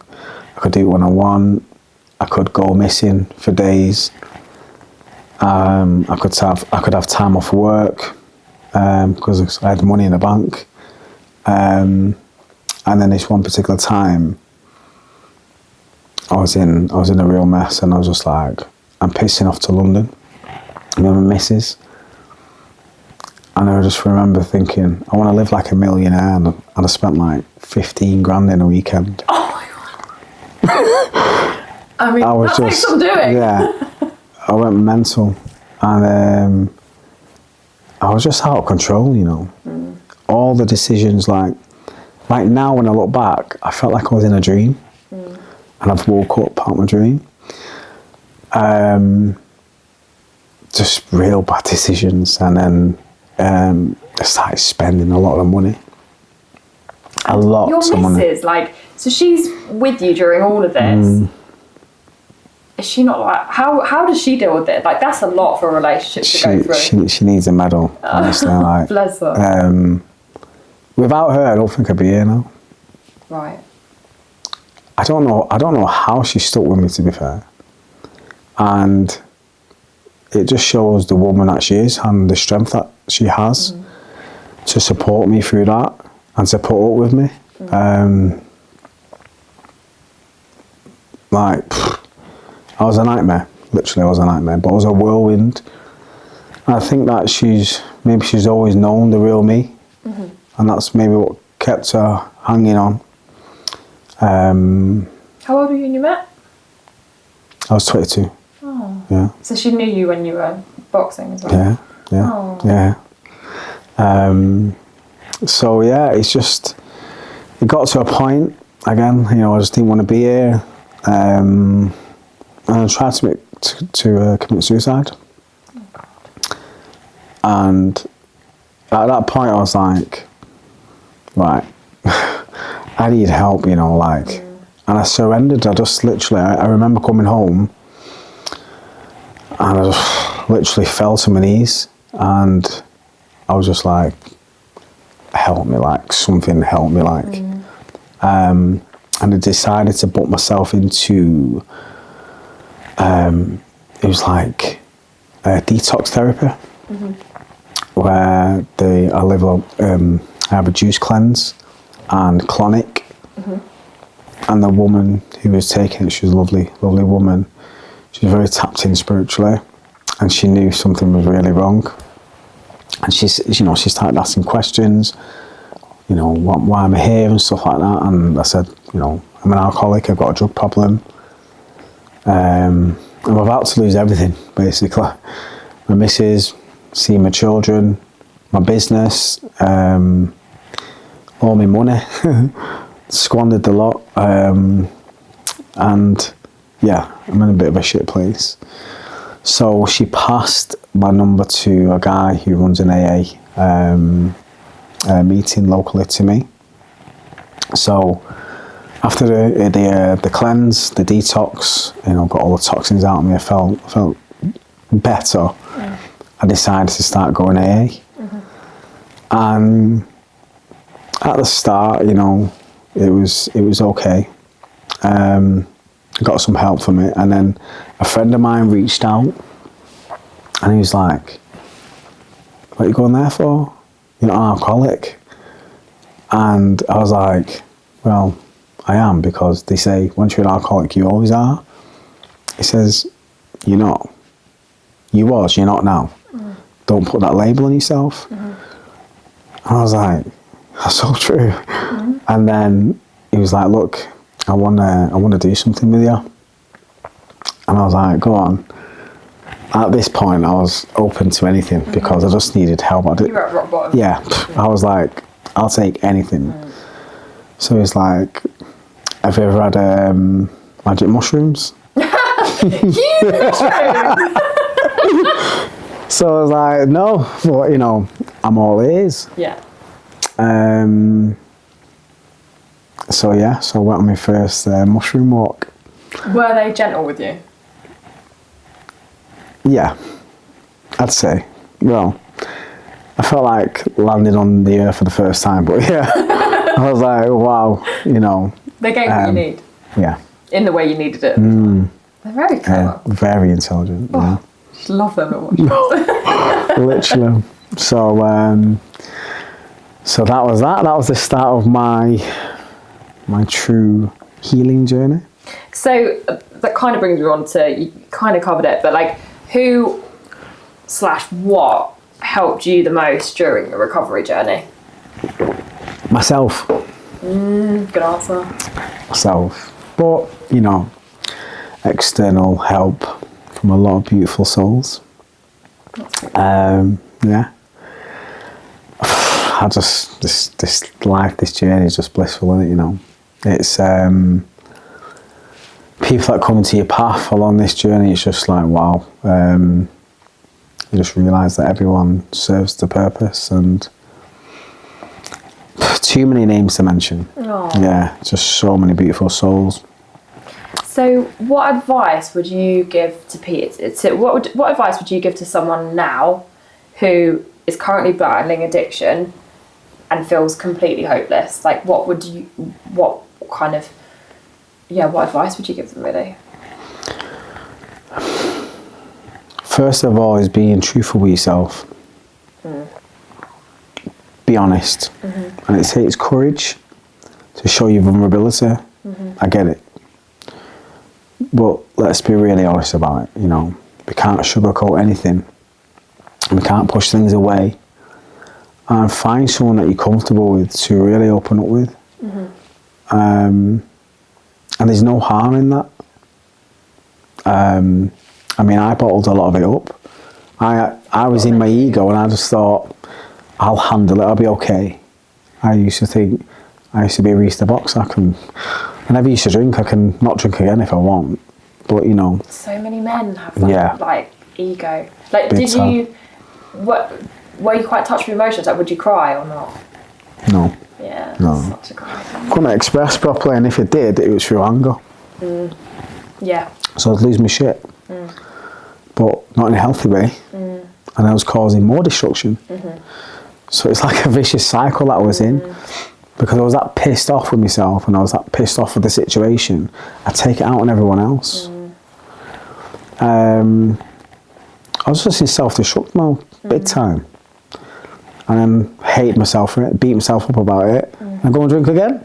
I could do it when I want. I could go missing for days. I could have time off work because I had money in the bank. And then this one particular time, I was in a real mess, and I was just like, I'm pissing off to London. And then my missus. And I just remember thinking, I want to live like a millionaire, and I spent like 15 grand in a weekend. Oh my God. I mean, that takes some doing. Yeah. I went mental, and I was just out of control, you know. All the decisions, like now when I look back, I felt like I was in a dream, and I've woke up out of my dream. Just real bad decisions, and then I started spending a lot of money. Your missus, like, so she's with you during all of this. Is she not like, how does she deal with it? Like, that's a lot for a relationship to go through. She needs a medal, honestly. Like, bless her. Without her, I don't think I'd be here now. Right. I don't know how she stuck with me, to be fair. And it just shows the woman that she is and the strength that she has to support me through that and to put up with me. I was a nightmare. Literally, I was a nightmare. But I was a whirlwind. And I think that she's always known the real me. And that's maybe what kept her hanging on. How old were you when you met? I was 22. Oh. Yeah. So she knew you when you were boxing as well? Yeah. Oh. Yeah. So yeah, it got to a point, again, you know, I just didn't want to be here. And I tried to commit suicide. Oh, God. And at that point I was like, right, I need help, you know, like, and I surrendered. I just literally, I remember coming home and I just literally fell to my knees, and I was just like, help me, like, something help me, like. And I decided to put myself into, it was like a detox therapy, where I have a juice cleanse and clonic. And the woman who was taking it, she was a lovely woman. She was very tapped in spiritually, and she knew something was really wrong. And she started asking questions, you know, why am I here and stuff like that. And I said, you know, I'm an alcoholic, I've got a drug problem. I'm about to lose everything, basically. My missus, seeing my children, my business, all my money. Squandered a lot. And yeah, I'm in a bit of a shit place. So she passed my number to a guy who runs an AA meeting locally to me. So after the cleanse, the detox, you know, got all the toxins out of me, I felt better. I decided to start going AA. And at the start, you know, it was okay. I got some help from it, and then a friend of mine reached out, and he was like, "What are you going there for? You're not an alcoholic." And I was like, "Well, I am, because they say once you're an alcoholic, you always are." He says, "You're not. You was. You're not now. Don't put that label on yourself." And I was like, "That's so true." And then he was like, "Look, I wanna do something with you." And I was like, "Go on." At this point, I was open to anything because I just needed help. You were at rock bottom. Yeah, I was like, I'll take anything. So he's like, "Have you ever had magic mushrooms?" Huge mushroom! So I was like, "No," but you know, I'm all ears. Yeah. So yeah, so I went on my first mushroom walk. Were they gentle with you? Yeah, I'd say. Well, I felt like landing on the earth for the first time, but yeah, I was like, wow, you know. They gave what you need. Yeah. In the way you needed it. They're very clever. Very intelligent. Oh, Yeah. just love them at once. Literally. So that was that. That was the start of my true healing journey. So that kind of brings me on to, you kind of covered it, but like, who/what helped you the most during your recovery journey? Myself. Good answer. Myself. But, you know, external help from a lot of beautiful souls. Yeah. I just, this life, this journey is just blissful, isn't it, you know? It's, people that come into your path along this journey, it's just like, wow. You just realise that everyone serves the purpose, and too many names to mention. Aww. Yeah, just so many beautiful souls. So what advice would you give to Pete? What advice would you give to someone now who is currently battling addiction and feels completely hopeless? Like, what advice would you give them, really? First of all is being truthful with yourself. Be honest. And it takes courage to show your vulnerability. I get it. But let's be really honest about it, you know. We can't sugarcoat anything. We can't push things away. And find someone that you're comfortable with to really open up with. And there's no harm in that. I mean, I bottled a lot of it up. I was in my ego, and I just thought, I'll handle it, I'll be okay. I used to be a Rhys Roberts. I never used to drink. I can not drink again if I want. But, you know. So many men have that, like, ego. Like, were you quite touched with emotions? Like, would you cry or not? No. Yeah, no. Such a cry. Couldn't express properly, and if it did, it was through anger. Yeah. So I'd lose my shit. But not in a healthy way. And I was causing more destruction. So it's like a vicious cycle that I was in. Because I was that pissed off with myself, and I was that pissed off with the situation, I take it out on everyone else. I was just in self-destruct mode, big time. And then hate myself for it, beat myself up about it, and go and drink again.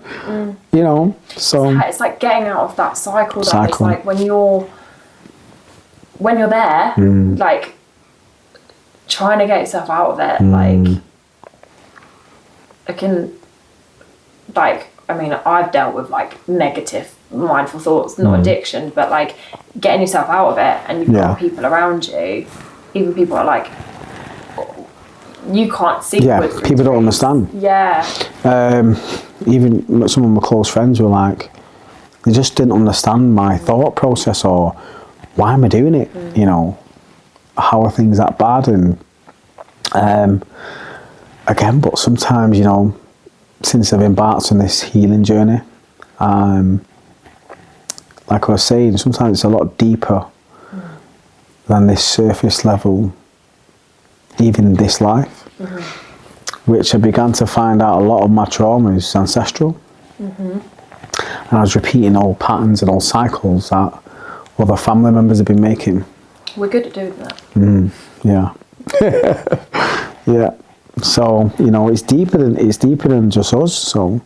You know, so it's like getting out of that cycle. It's like when you're there, like trying to get yourself out of it, like I've dealt with like negative mindful thoughts, not addiction, but like getting yourself out of it, and you've got people around you, even people are like, you can't see. People don't understand. Even some of my close friends were like, they just didn't understand my thought process, or why am I doing it? You know, how are things that bad? And again, but sometimes, you know, since I've embarked on this healing journey, Like I was saying, sometimes it's a lot deeper than this surface level, even this life, which I began to find out a lot of my trauma is ancestral. And I was repeating old patterns and old cycles that other family members have been making. We're good at doing that. Yeah. Yeah. So, you know, it's deeper than just us. So,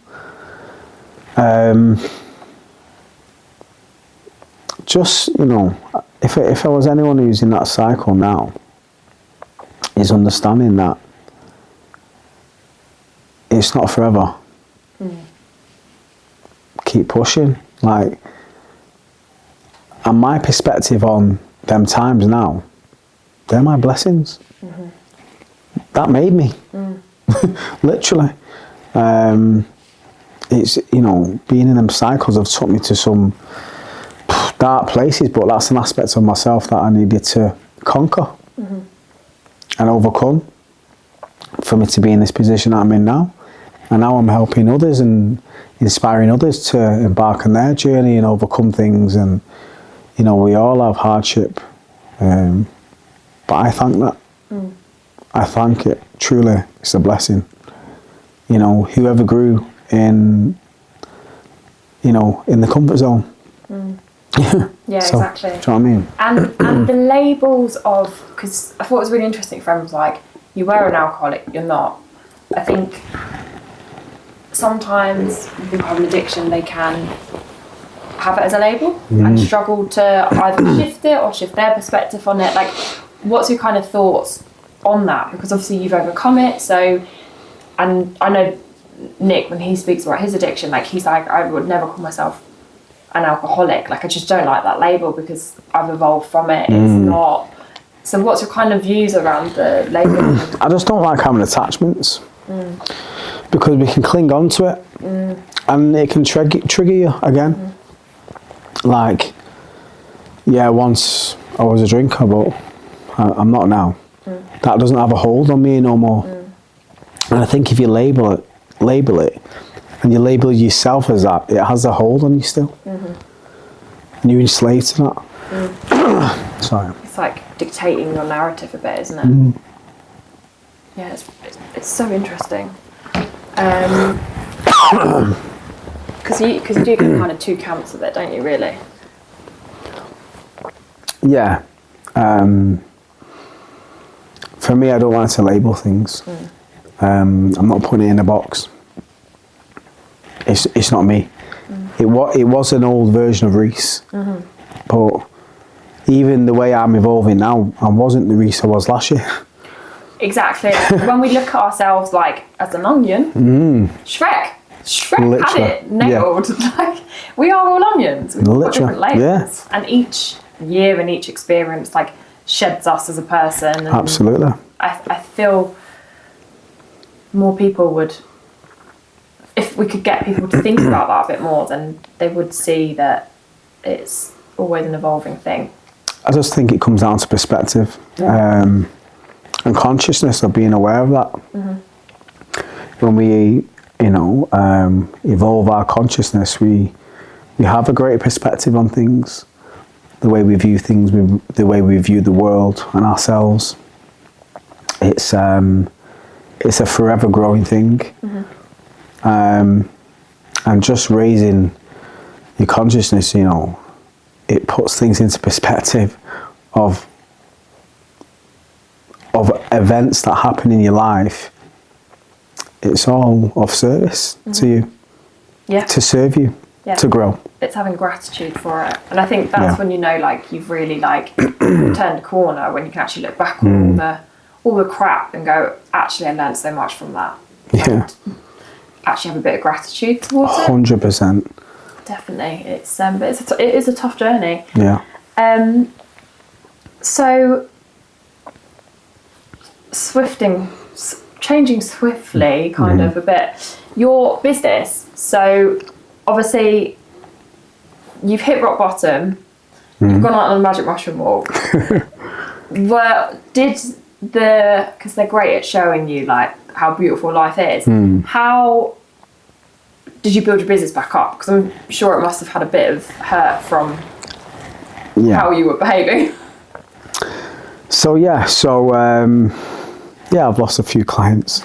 just, you know, if I was anyone who's in that cycle now, is understanding that it's not forever. Keep pushing. Like, and my perspective on them times now, they're my blessings. That made me. Literally. It's, you know, being in them cycles have took me to some dark places, but that's an aspect of myself that I needed to conquer and overcome for me to be in this position that I'm in now. And now I'm helping others and inspiring others to embark on their journey and overcome things. And, you know, we all have hardship. But I thank that. I thank it. Truly, it's a blessing. You know, whoever grew in, you know, in the comfort zone. Yeah, So, exactly. Do you know what I mean? And the labels of, because I thought it was really interesting, friend was like, you were an alcoholic, you're not. I think sometimes people have an addiction, they can have it as a label and struggle to either shift it or shift their perspective on it. Like, what's your kind of thoughts on that? Because obviously you've overcome it. So, and I know Nick, when he speaks about his addiction, like he's like, I would never call myself an alcoholic. Like, I just don't like that label because I've evolved from it. It's not. So what's your kind of views around the label? I just don't like having attachments because we can cling on to it and it can trigger you again. Like, yeah, once I was a drinker, but I'm not now. That doesn't have a hold on me no more. And I think if you label it, and you label yourself as that, it has a hold on you still. And you're enslaved to that. Sorry. It's like dictating your narrative a bit, isn't it? Yeah, it's so interesting. Because you do get kind of two camps of it, don't you, really? Yeah. For me, I don't like to label things. I'm not putting it in a box. It's not me. It was an old version of Rhys, but even the way I'm evolving now, I wasn't the Rhys I was last year. Exactly. When we look at ourselves like as an onion, Shrek Literally. had it nailed. Yeah. Like, we are all onions. We've got different layers, and each year and each experience like sheds us as a person. And Absolutely. I feel more people would, if we could get people to think about that a bit more, then they would see that it's always an evolving thing. I just think it comes down to perspective and consciousness of being aware of that. When we, you know, evolve our consciousness, we have a greater perspective on things, the way we view things, the way we view the world and ourselves. It's a forever growing thing. And just raising your consciousness, you know, it puts things into perspective of events that happen in your life. It's all of service to you, to serve you, to grow. It's having gratitude for it, and I think that's when you know, like, you've really like turned a corner, when you can actually look back on all the crap and go, actually, I learned so much from that. Yeah. And actually have a bit of gratitude towards it. 100%. Definitely, but it is a tough journey. Yeah. So changing swiftly, kind of a bit. Your business. So obviously, you've hit rock bottom. You've gone out on a magic mushroom walk. Because they're great at showing you like how beautiful life is. How did you build your business back up? Because I'm sure it must have had a bit of hurt from how you were behaving. So I've lost a few clients,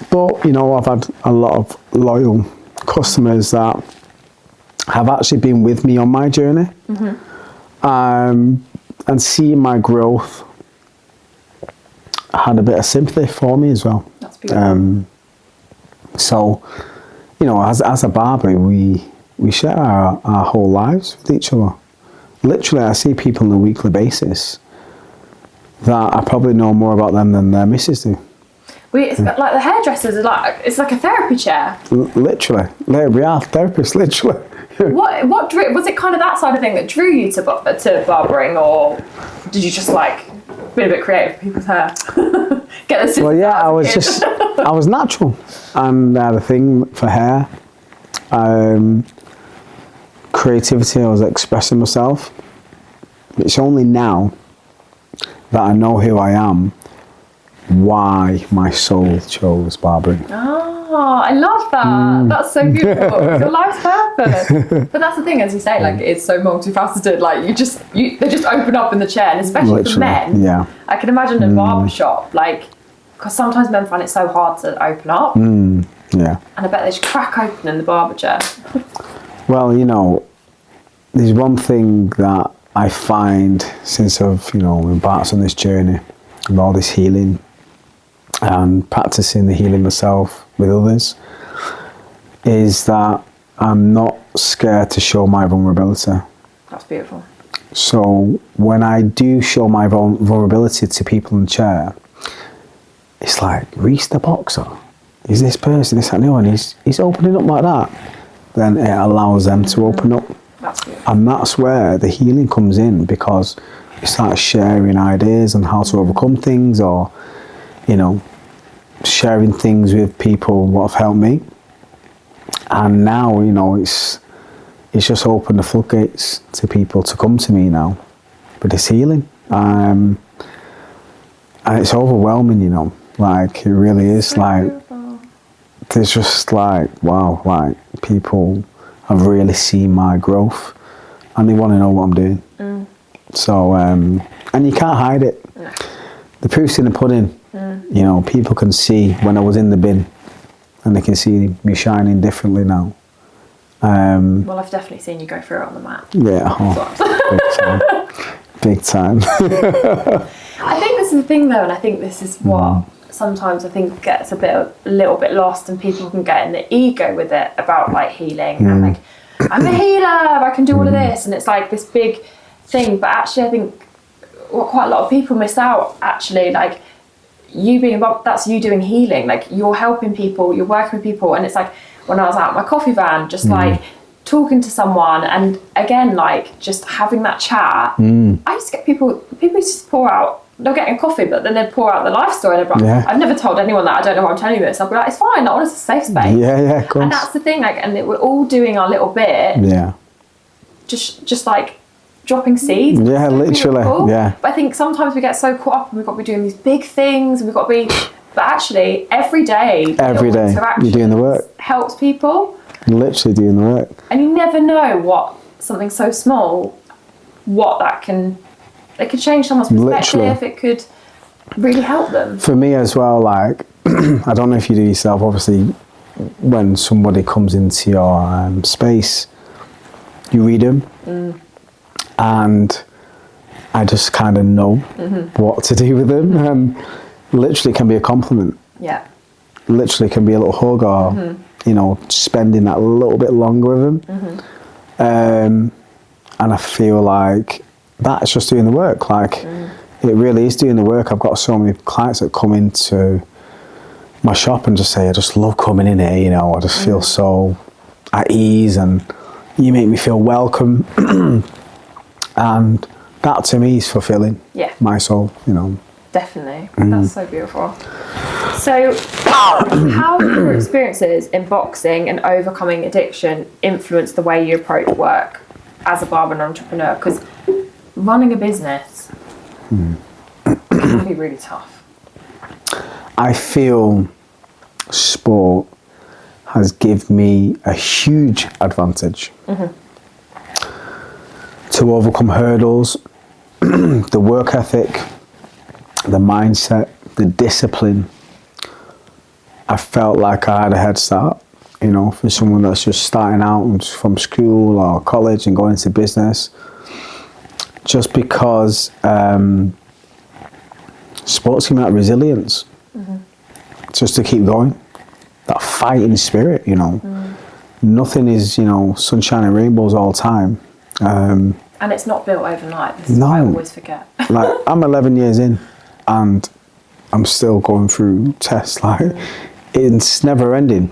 but you know, I've had a lot of loyal customers that have actually been with me on my journey, and seeing my growth had a bit of sympathy for me as well. That's beautiful. So, you know, as a barber, we share our whole lives with each other. Literally, I see people on a weekly basis that I probably know more about them than their missus do. It's like the hairdressers are it's like a therapy chair. Literally, we are therapists. Literally. What was it? Kind of that side of thing that drew you to barbering, or did you just like be a bit creative with people's hair? Get the Well, yeah, I was natural, and I had a thing for hair. Creativity, I was expressing myself. It's only now that I know who I am, why my soul chose barbering. Oh, I love that. That's so beautiful. It's your life's purpose. But that's the thing, as you say, like it's so multifaceted. Like they just open up in the chair, and especially Literally, for men. yeah. I can imagine a barber shop, like, because sometimes men find it so hard to open up. Yeah. And I bet they just crack open in the barber chair. Well, you know, there's one thing that I find since I've, you know, embarked on this journey and all this healing and practicing the healing myself with others, is that I'm not scared to show my vulnerability. That's beautiful. So when I do show my vulnerability to people in the chair, it's like, Rhys the boxer, is this person, this and the other, and he's opening up like that. Then it allows them to open up. That's beautiful. And that's where the healing comes in, because you start sharing ideas on how to overcome things, or, you know, sharing things with people what have helped me. And now, you know, it's just opened the floodgates to people to come to me now with this healing. And it's overwhelming, you know, like it really is. So like beautiful. There's just like, wow, like people have really seen my growth and they want to know what I'm doing. So, and you can't hide it. No. The proof's in the pudding. You know, people can see when I was in the bin, and they can see me shining differently now. Well, I've definitely seen you go through it on the mat. Yeah, big time. I think this is the thing though, and I think this is what sometimes I think gets a little bit lost, and people can get in the ego with it about like healing and like, I'm a healer, I can do all of this, and it's like this big thing. But actually, I think what quite a lot of people miss out, actually, like you being involved, that's you doing healing. Like you're helping people, you're working with people, and it's like when I was out in my coffee van, just like talking to someone, and again, like just having that chat. I used to get people used to just pour out, they're getting coffee, but then they'd pour out their life story, and I'd be like, I've never told anyone that, I don't know why I'm telling you this. I'd be like, it's fine, that one is a safe space. Yeah, of course. And that's the thing, like, and we're all doing our little bit. Yeah. Just like dropping seeds. Yeah, so literally. beautiful. Yeah. But I think sometimes we get so caught up, and we've got to be doing these big things, and we've got to be, but actually every day you're doing the work. Helps people. Literally doing the work. And you never know what something so small, it could change someone's perspective. Literally. It could really help them. For me as well, like, I don't know if you do yourself, obviously, when somebody comes into your space, you read them, and I just kind of know what to do with them. And literally, it can be a compliment. Yeah. Literally, it can be a little hug, or you know, spending that little bit longer with them. And I feel like that's just doing the work. Like, it really is doing the work. I've got so many clients that come into my shop and just say, I just love coming in here, you know, I just feel so at ease, and you make me feel welcome. And that to me is fulfilling. Yeah. My soul, you know. Definitely. That's so beautiful. So how do your experiences in boxing and overcoming addiction influence the way you approach work as a barber and entrepreneur? Because running a business can be really tough. I feel sport has given me a huge advantage to overcome hurdles, the work ethic, the mindset, the discipline. I felt like I had a head start, you know, for someone that's just starting out from school or college and going into business. Just because sports give me that resilience, just to keep going, that fighting spirit, you know. Nothing is, you know, sunshine and rainbows all the time. And it's not built overnight. This is what I always forget. Like, I'm 11 years in and I'm still going through tests. Like, it's never ending.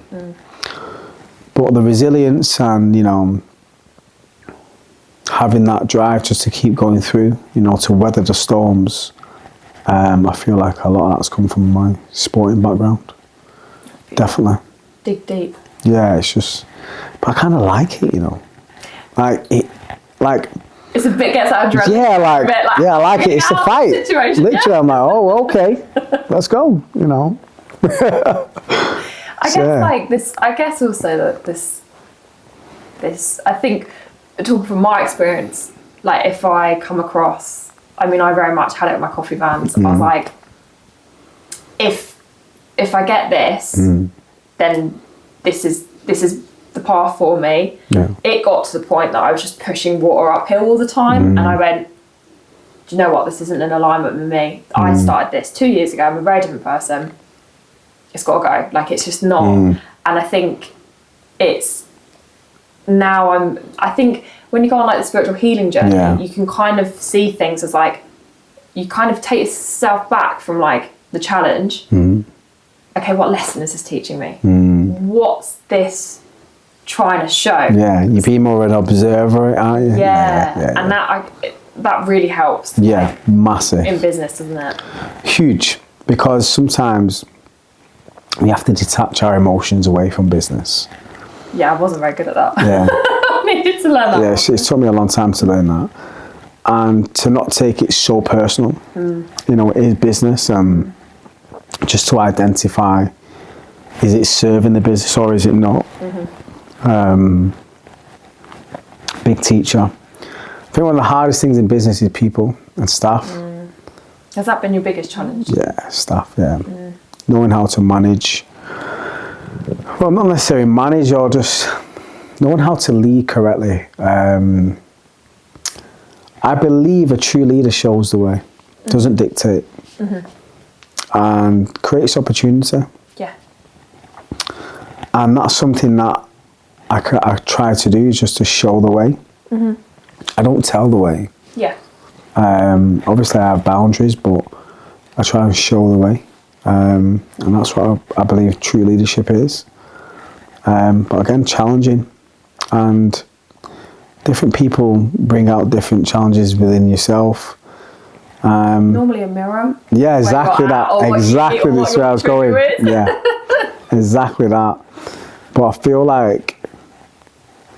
But the resilience and, you know, having that drive just to keep going through, you know, to weather the storms, I feel like a lot of that's come from my sporting background. Definitely. Dig deep. Yeah, it's just, but I kind of like it, you know. It's a bit, gets that adrenaline. Yeah, I like it. It's a fight. Situation, Literally, I'm like, oh, okay, let's go, you know. I guess also that this, I think, talking from my experience, like if I come across, I mean, I very much had it with my coffee vans. I was like, if I get this, then this is the path for me. Yeah. It got to the point that I was just pushing water uphill all the time, and I went, do you know what? This isn't in alignment with me. I started this 2 years ago. I'm a very different person. It's got to go. Like, it's just not. And I think it's now I think when you go on like the spiritual healing journey, you can kind of see things as like, you kind of take yourself back from like the challenge. Okay, what lesson is this teaching me? What's this trying to show? Yeah, you be more an observer, aren't you? Yeah. And that really helps. Yeah, massive. In business, doesn't it? Huge, because sometimes we have to detach our emotions away from business. Yeah, I wasn't very good at that. Yeah. I needed to learn that. Yeah, it took me a long time to learn that. And to not take it so personal. You know, it is business. Just to identify, is it serving the business or is it not? Big teacher. I think one of the hardest things in business is people and staff. Has that been your biggest challenge? Yeah, staff, yeah. Knowing how to manage, well, not necessarily manage, or just knowing how to lead correctly. I believe a true leader shows the way, doesn't dictate, and creates opportunity. Yeah. And that's something that I try to do, is just to show the way. I don't tell the way. Yeah. Obviously I have boundaries, but I try and show the way. And that's what I believe true leadership is. But again, challenging, and different people bring out different challenges within yourself. Normally a mirror. Yeah, exactly that. Exactly this is where I was going. Yeah, exactly that. But I feel like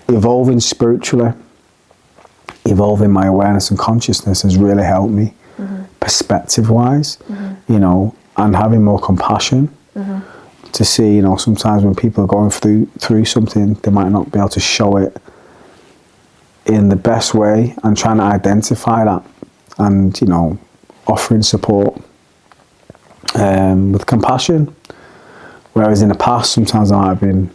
evolving spiritually, evolving my awareness and consciousness has really helped me, perspective-wise, you know, and having more compassion to see, you know, sometimes when people are going through something, they might not be able to show it in the best way, and trying to identify that and, you know, offering support with compassion. Whereas in the past, sometimes I might have been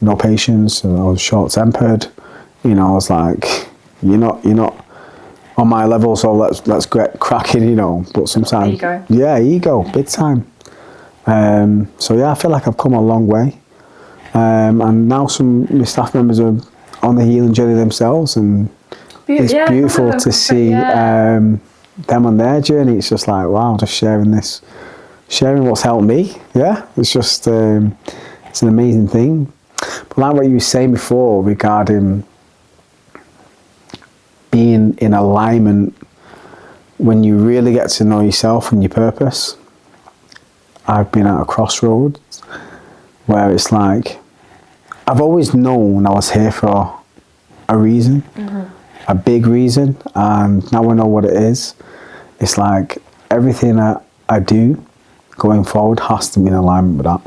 no patience, and I was short-tempered. You know, I was like, you're not on my level, so let's get cracking, you know. But sometimes, ego. Yeah, ego, big time. So yeah, I feel like I've come a long way, and now some of my staff members are on the healing journey themselves, and it's beautiful to see them on their journey. It's just like, wow, just sharing what's helped me. Yeah, it's just it's an amazing thing. But like what you were saying before regarding being in alignment, when you really get to know yourself and your purpose. I've been at a crossroads where it's like, I've always known I was here for a reason, a big reason, and now I know what it is. It's like everything I do, going forward has to be in alignment with that.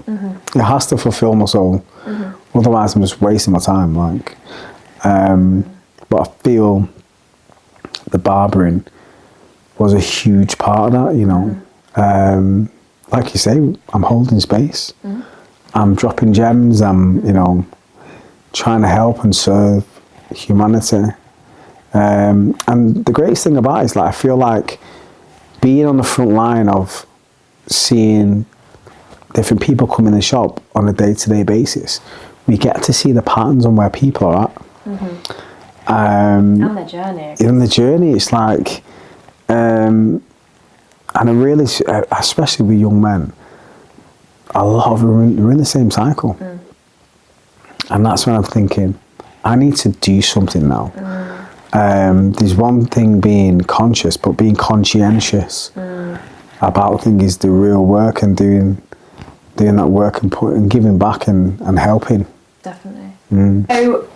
It has to fulfill my soul. Otherwise, I'm just wasting my time. Like, but I feel the barbering was a huge part of that. You know, like you say, I'm holding space. I'm dropping gems. I'm, you know, trying to help and serve humanity. And the greatest thing about it is, like, I feel like being on the front line of seeing different people come in the shop on a day-to-day basis, we get to see the patterns on where people are at. And the journey. In the journey, it's like, and I really, especially with young men, a lot of them are in the same cycle. And that's when I'm thinking, I need to do something now. There's one thing being conscious, but being conscientious about things is the real work, and doing that work and giving back and helping. Definitely. So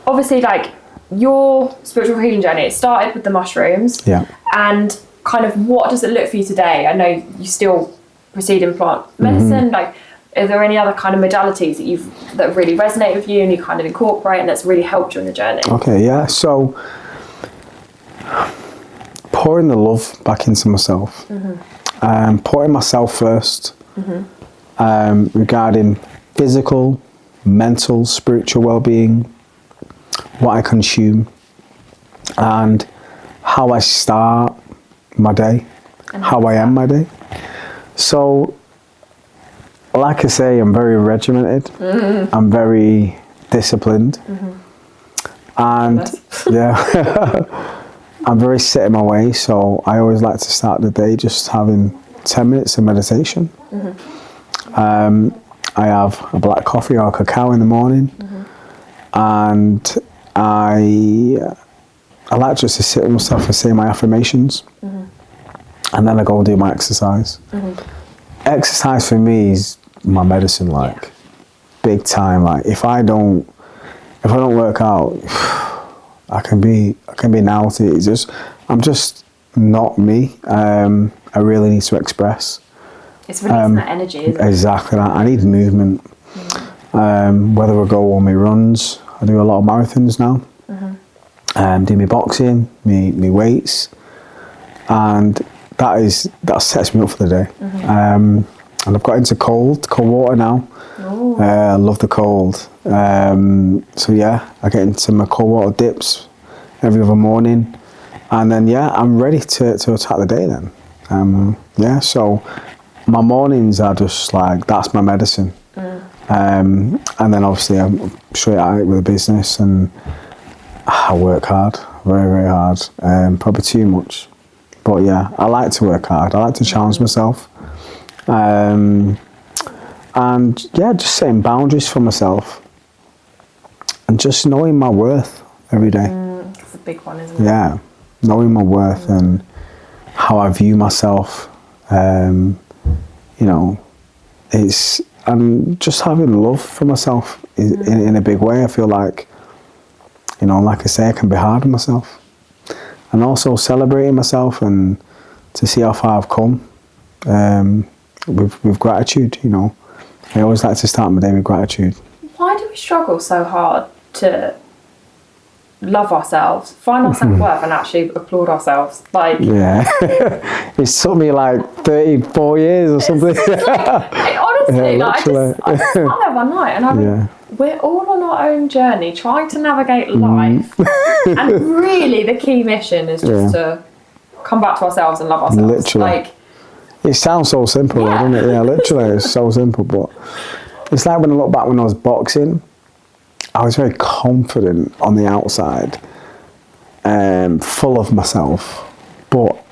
obviously, like, your spiritual healing journey, it started with the mushrooms. Yeah. And kind of, what does it look for you today? I know you still proceed in plant medicine. Like, are there any other kind of modalities that really resonate with you and you kind of incorporate and that's really helped you on the journey? Okay, yeah. So pouring the love back into myself, putting myself first, regarding physical, mental, spiritual well-being, what I consume, and how I start my day, and how I end my day. So, like I say, I'm very regimented. I'm very disciplined, and yeah, I'm very set in my way. So I always like to start the day just having 10 minutes of meditation. I have a black coffee or cacao in the morning, and I like just to sit with myself and say my affirmations, and then I go and do my exercise. Exercise for me is my medicine, like, big time. Like, if I don't work out, I can be naughty. I'm just not me. I really need to express. It's releasing that energy, isn't it? Exactly that. I need movement. Whether I go on my runs, I do a lot of marathons now. Do my boxing, me weights, and that sets me up for the day. And I've got into cold water now. I love the cold. So yeah, I get into my cold water dips every other morning, and then I'm ready to attack the day then. So my mornings are just like, that's my medicine. And then obviously I'm straight at it with the business, and I work hard, very, very hard, probably too much. But yeah, I like to work hard. I like to challenge myself. And yeah, just setting boundaries for myself and just knowing my worth every day. That's a big one, isn't it? Yeah, knowing my worth and how I view myself. You know, and just having love for myself in a big way. I feel like, you know, like I say, I can be hard on myself, and also celebrating myself and to see how far I've come. With gratitude, you know. I always like to start my day with gratitude. Why do we struggle so hard to love ourselves, find our self-worth and actually applaud ourselves? Like, yeah. It took me like 34 years or something. Honestly, like, I just sat there one night and we're all on our own journey trying to navigate life. And really the key mission is just to come back to ourselves and love ourselves. Literally. Like, it sounds so simple, doesn't it? Yeah, literally, it's so simple. But it's like when I look back when I was boxing, I was very confident on the outside, full of myself, but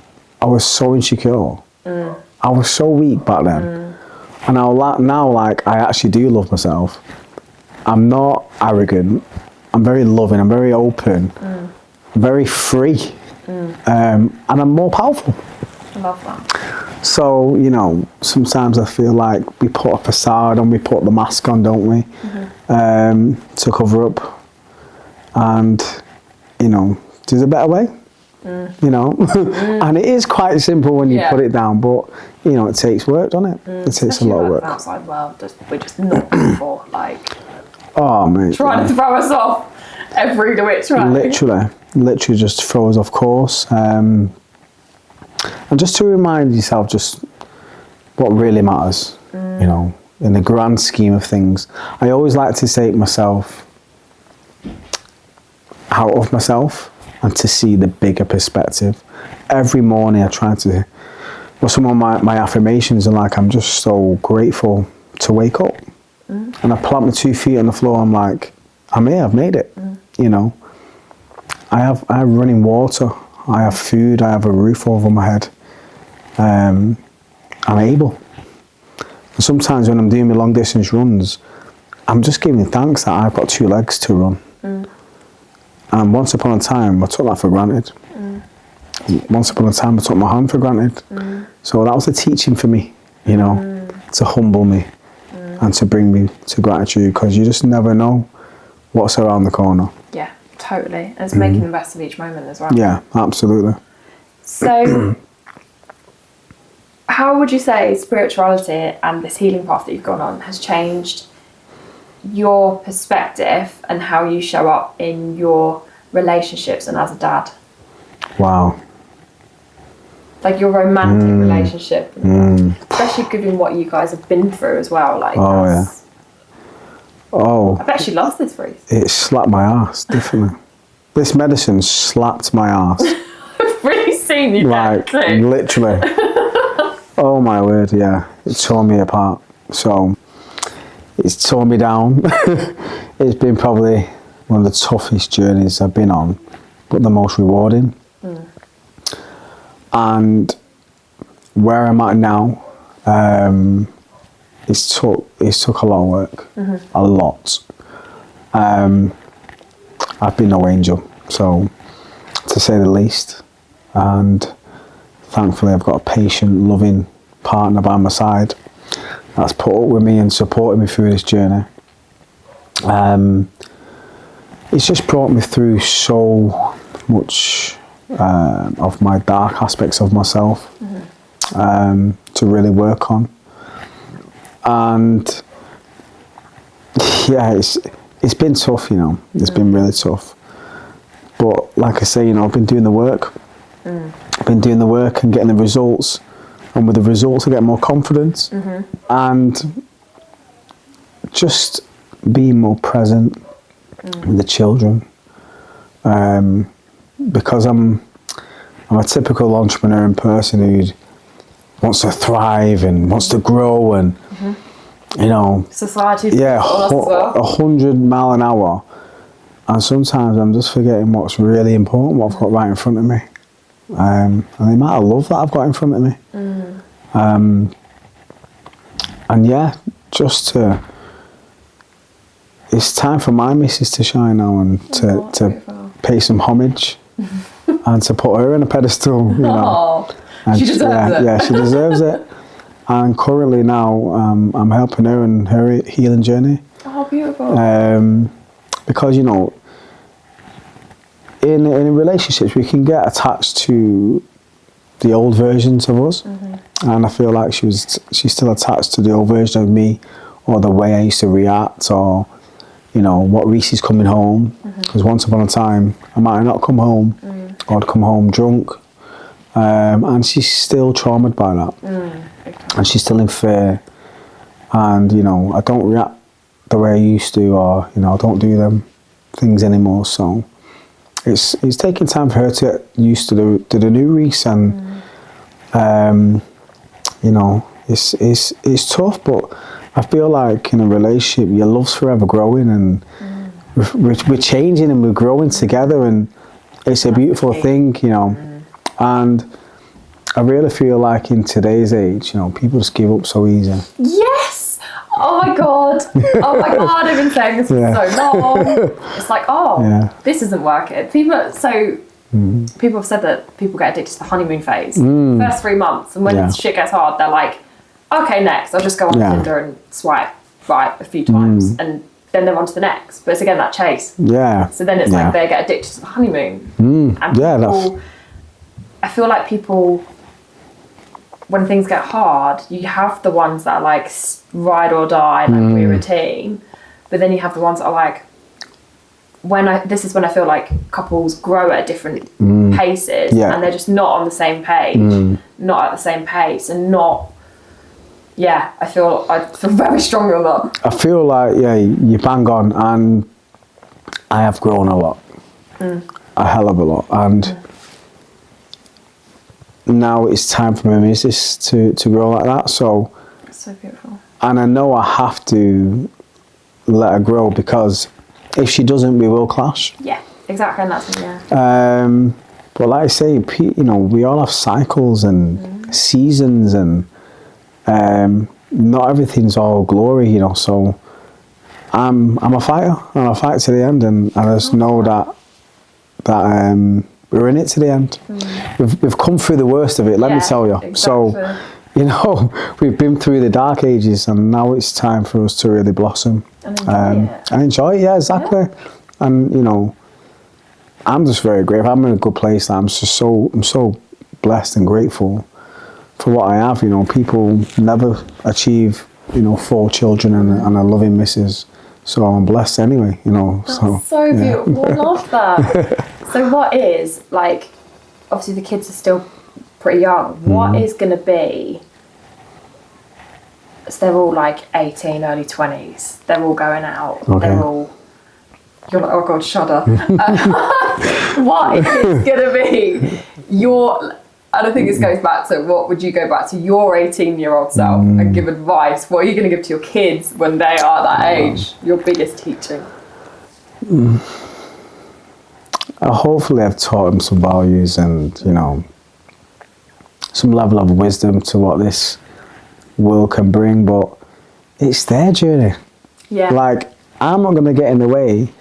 I was so insecure. I was so weak back then. And now, like, I actually do love myself. I'm not arrogant. I'm very loving. I'm very open. I'm very free. And I'm more powerful. I love that. So, you know, sometimes I feel like we put a facade on, we put the mask on, don't we? To cover up. And, you know, there's a better way. you know. And it is quite simple when you put it down, but you know, it takes work, doesn't it? It takes a lot of work. The outside world, we're just not good for, like, oh mate, trying to throw us off every which way. Literally just throw us off course. And just to remind yourself just what really matters, you know, in the grand scheme of things. I always like to take myself out of myself and to see the bigger perspective. Every morning I try to, well, some of my affirmations are like, I'm just so grateful to wake up. And I plant my 2 feet on the floor, I'm like, I'm here, I've made it. You know, I have running water, I have food, I have a roof over my head. I'm able. And sometimes when I'm doing my long distance runs, I'm just giving thanks that I've got 2 legs to run. And once upon a time, I took that for granted. Once upon a time, I took my hand for granted. So that was a teaching for me, you know, to humble me and to bring me to gratitude, because you just never know what's around the corner. Yeah, totally. And it's making the best of each moment as well. Yeah, absolutely. So, how would you say spirituality and this healing path that you've gone on has changed your perspective and how you show up in your relationships and as a dad? Wow. Like your romantic relationship, especially given what you guys have been through as well. Like, I bet she loves this, Rhys. It slapped my ass, definitely. This medicine slapped my ass. I've really seen you, like, literally. Oh my word, yeah. It tore me apart. So, it's torn me down. It's been probably one of the toughest journeys I've been on, but the most rewarding. And where I'm at now, it's took a lot of work, a lot. I've been no angel, so to say the least. And thankfully, I've got a patient, loving partner by my side that's put up with me and supported me through this journey. It's just brought me through so much of my dark aspects of myself to really work on. And yeah, it's been tough, you know. It's been really tough. But like I say, you know, I've been doing the work. I've been doing the work and getting the results. And with the results, I get more confidence. And just being more present with the children. Because I'm a typical entrepreneur and person who wants to thrive and wants to grow and, you know, society. Yeah, 100 mile an hour. And sometimes I'm just forgetting what's really important, what I've got right in front of me. And the amount of love that I've got in front of me. And yeah, it's time for my missus to shine now and to pay some homage and to put her on a pedestal, you know. And she deserves it. Yeah, she deserves it. And currently now, I'm helping her in her healing journey. Oh, beautiful. Because, you know, in relationships, we can get attached to the old versions of us. And I feel like she's still attached to the old version of me, or the way I used to react, or, you know, what Rhys is coming home. Because once upon a time, I might not come home, or I'd come home drunk. And she's still traumatized by that. And she's still in fear. And, you know, I don't react the way I used to, or, you know, I don't do them things anymore. So it's taking time for her to get used to the new Rhys. And, you know, it's tough, but I feel like in a relationship, your love's forever growing, and we're changing and we're growing together, and it's a beautiful thing, you know. And I really feel like in today's age, you know, people just give up so easy. Yes! Oh my God. Oh my God, I've been saying this for so long. It's like, this isn't working. People have said that people get addicted to the honeymoon phase. First 3 months, and when shit gets hard, they're like, okay, next, I'll just go on Tinder and swipe right a few times, and then they're on to the next. But it's again that chase. Yeah. So then it's like they get addicted to the honeymoon. And people feel like people, when things get hard, you have the ones that are like ride or die, like we're a team, but then you have the ones that are like, this is when I feel like couples grow at different paces, and they're just not on the same page, not at the same pace, and not. Yeah, I feel very strongly on that. I feel like you bang on, and I have grown a lot, a hell of a lot, and now it's time for my missus to grow like that. So that's so beautiful. And I know I have to let her grow, because if she doesn't, we will clash. Yeah, exactly, and that's But like I say, we all have cycles and seasons, and not everything's all glory, So I'm a fighter, and I'll fight to the end, and I just know that we're in it to the end. We've come through the worst of it, let me tell you. Exactly. So, we've been through the dark ages, and now it's time for us to really blossom. And enjoy it, yeah, exactly. Yeah. And, I'm just very grateful. I'm in a good place. I'm so blessed and grateful for what I have. People never achieve, 4 children and a loving missus. So I'm blessed anyway, That's so beautiful. I love that. So what is, like, obviously the kids are still pretty young. What is going to be, so they're all like 18, early 20s. They're all going out. Okay. You're like, oh God, shudder. What is going to be and I think this goes back to, what would you go back to your 18-year-old self and give advice? What are you going to give to your kids when they are that age? Your biggest teaching? Hopefully I've taught them some values and, some level of wisdom to what this world can bring, but it's their journey. Yeah. Like, I'm not going to get in the way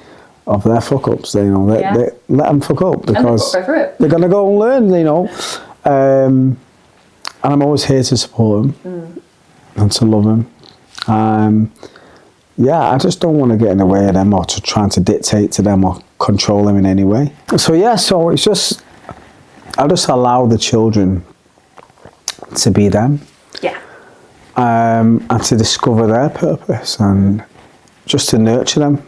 of their fuck-ups, let them fuck up, because they're going to go and learn, and I'm always here to support them and to love them. I just don't want to get in the way of them, or to trying to dictate to them or control them in any way. So it's just, I just allow the children to be them. Yeah. And to discover their purpose, and just to nurture them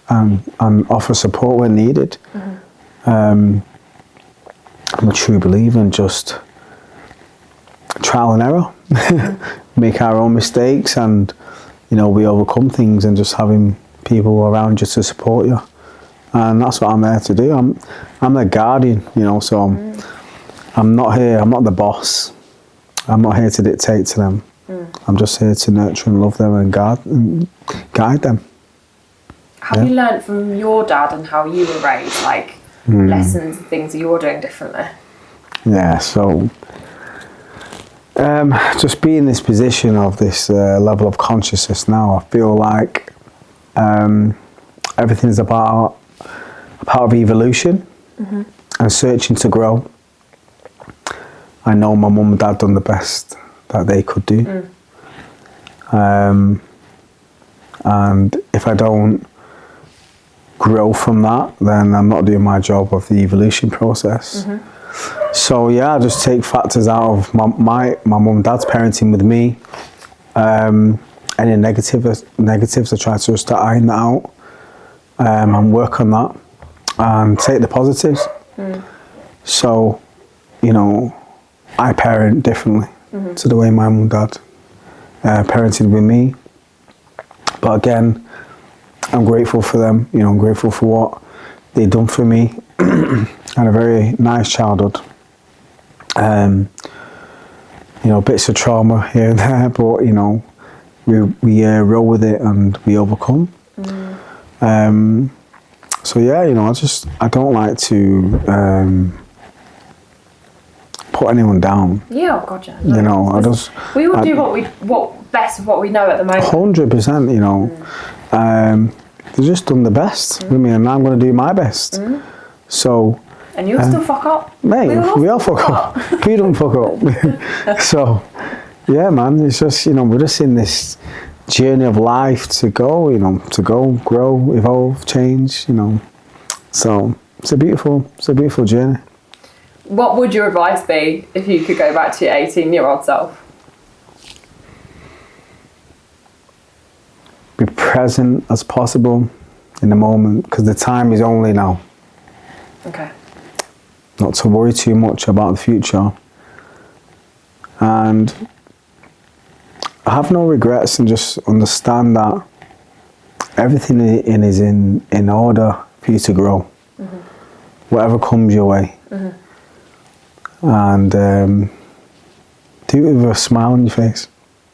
and offer support when needed. I'm a true believer in just trial and error. Make our own mistakes, and we overcome things, and just having people around you to support you. And that's what I'm there to do. I'm their guardian, so I'm not here, I'm not the boss. I'm not here to dictate to them. I'm just here to nurture and love them and guide them. Have you learned from your dad and how you were raised, like lessons and things that you're doing differently? Yeah, so just being in this position of this level of consciousness now, I feel like everything is a part of evolution and searching to grow. I know my mum and dad done the best that they could do. And if I don't grow from that, then I'm not doing my job of the evolution process. So I just take factors out of my mum and dad's parenting with me. Any negatives, I try to just iron that out and work on that and take the positives. So, I parent differently to the way my mum and dad parented with me. But again, I'm grateful for them. I'm grateful for what they've done for me. Had a very nice childhood. Bits of trauma here and there, but we roll with it and we overcome. I don't like to put anyone down. Yeah, gotcha. We all do what best of what we know at the moment. 100%. They've just done the best with me, and I'm going to do my best. So. And you'll still fuck up. Mate, we all fuck up. We don't fuck up. So, yeah, man, it's just, we're just in this journey of life to go, to go, grow, evolve, change, So it's a beautiful journey. What would your advice be if you could go back to your 18-year-old self? Be present as possible in the moment, because the time is only now. Okay. Not to worry too much about the future. And have no regrets, and just understand that everything is in order for you to grow. Whatever comes your way. And do it with a smile on your face.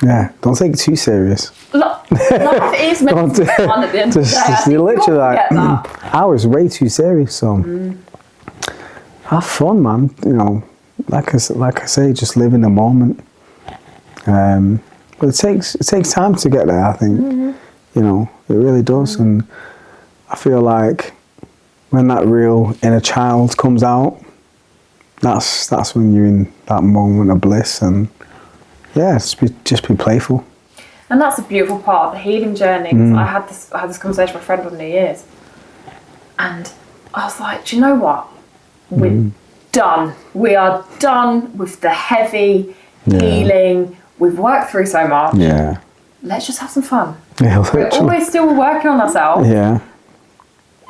Yeah, don't take it too serious. Life is meant to be fun at the end of the day. You're literally like, I was way too serious, so have fun, man. You know, like I say, just live in the moment. But it takes time to get there, I think. You know, it really does. And I feel like when that real inner child comes out, that's when you're in that moment of bliss. And yeah, just be playful. And that's a beautiful part of the healing journey. I had this conversation with a friend on New Year's, and I was like, do you know what? We're done. We are done with the heavy healing. We've worked through so much. Yeah. Let's just have some fun. Yeah, we're always still working on ourselves. Yeah.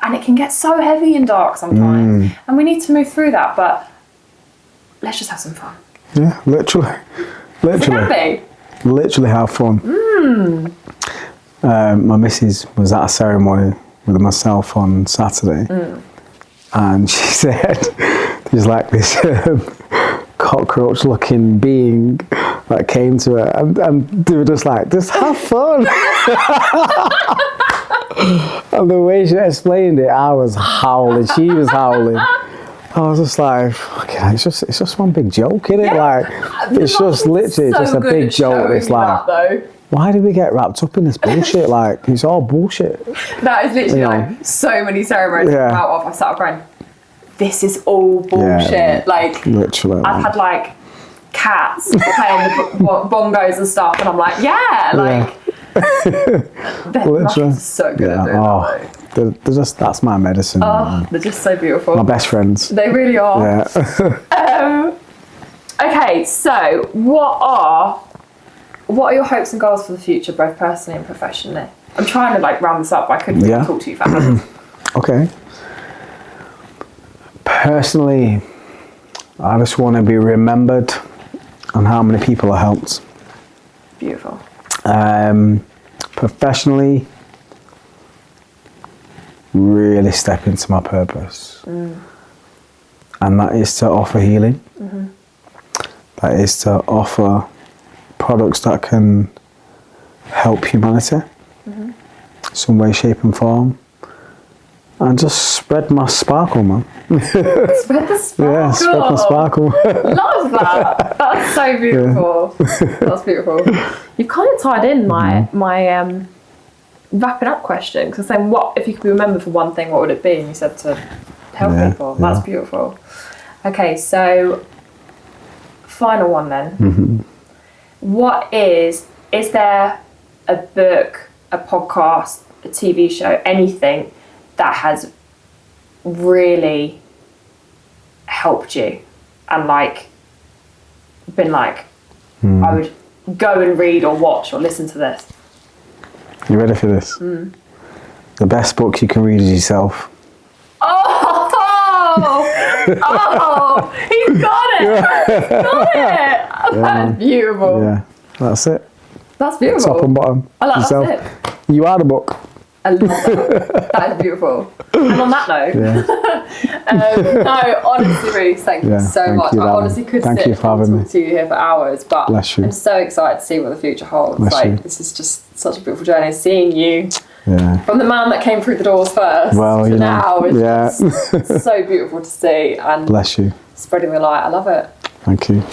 And it can get so heavy and dark sometimes. And we need to move through that, but let's just have some fun. Yeah, literally. Literally have fun. My missus was at a ceremony with myself on Saturday, and she said there's like this cockroach-looking being that came to her, and they were just like, just have fun. And the way she explained it, I was howling. She was howling. I was just like, okay, it's just one big joke, isn't it? Like, it's just literally just a big joke. It's like, why did we get wrapped up in this bullshit? Like, it's all bullshit. That is literally like so many ceremonies I've come out of. I started going, this is all bullshit. Yeah, like, literally. I've had like cats playing the bongos and stuff, and I'm like, they're so good at doing that. They're just, that's my medicine. They're just so beautiful. My best friends. They really are. Yeah. Okay, so what are your hopes and goals for the future, both personally and professionally? I'm trying to like round this up, but I couldn't really talk too fast. Okay. Personally, I just want to be remembered on how many people I helped. Beautiful. Professionally, really step into my purpose. And that is to offer healing. That is to offer products that can help humanity, some way, shape and form. And just spread my sparkle, man. Spread the sparkle. Yeah, spread my sparkle. Love that. That's so beautiful. Yeah. That's beautiful. You've kind of tied in my wrapping up question, because I'm saying, what if you could be remembered for one thing, what would it be? And you said to help people. That's beautiful. Okay, so final one then. What is there a book, a podcast, a TV show, anything that has really helped you and like been like, I would go and read or watch or listen to this? You ready for this? The best book you can read is yourself. Oh, he's got it. He's got it. That's beautiful. Yeah, that's it. That's beautiful. Top and bottom. I like yourself. That's it. You are the book. I love that. That is beautiful. And on that note, no, honestly, Rhys, thank you so much. I honestly could sit and talk to you here for hours, but I'm so excited to see what the future holds. This is just such a beautiful journey. Seeing you from the man that came through the doors first to now is just so beautiful to see. And bless you. Spreading the light. I love it. Thank you.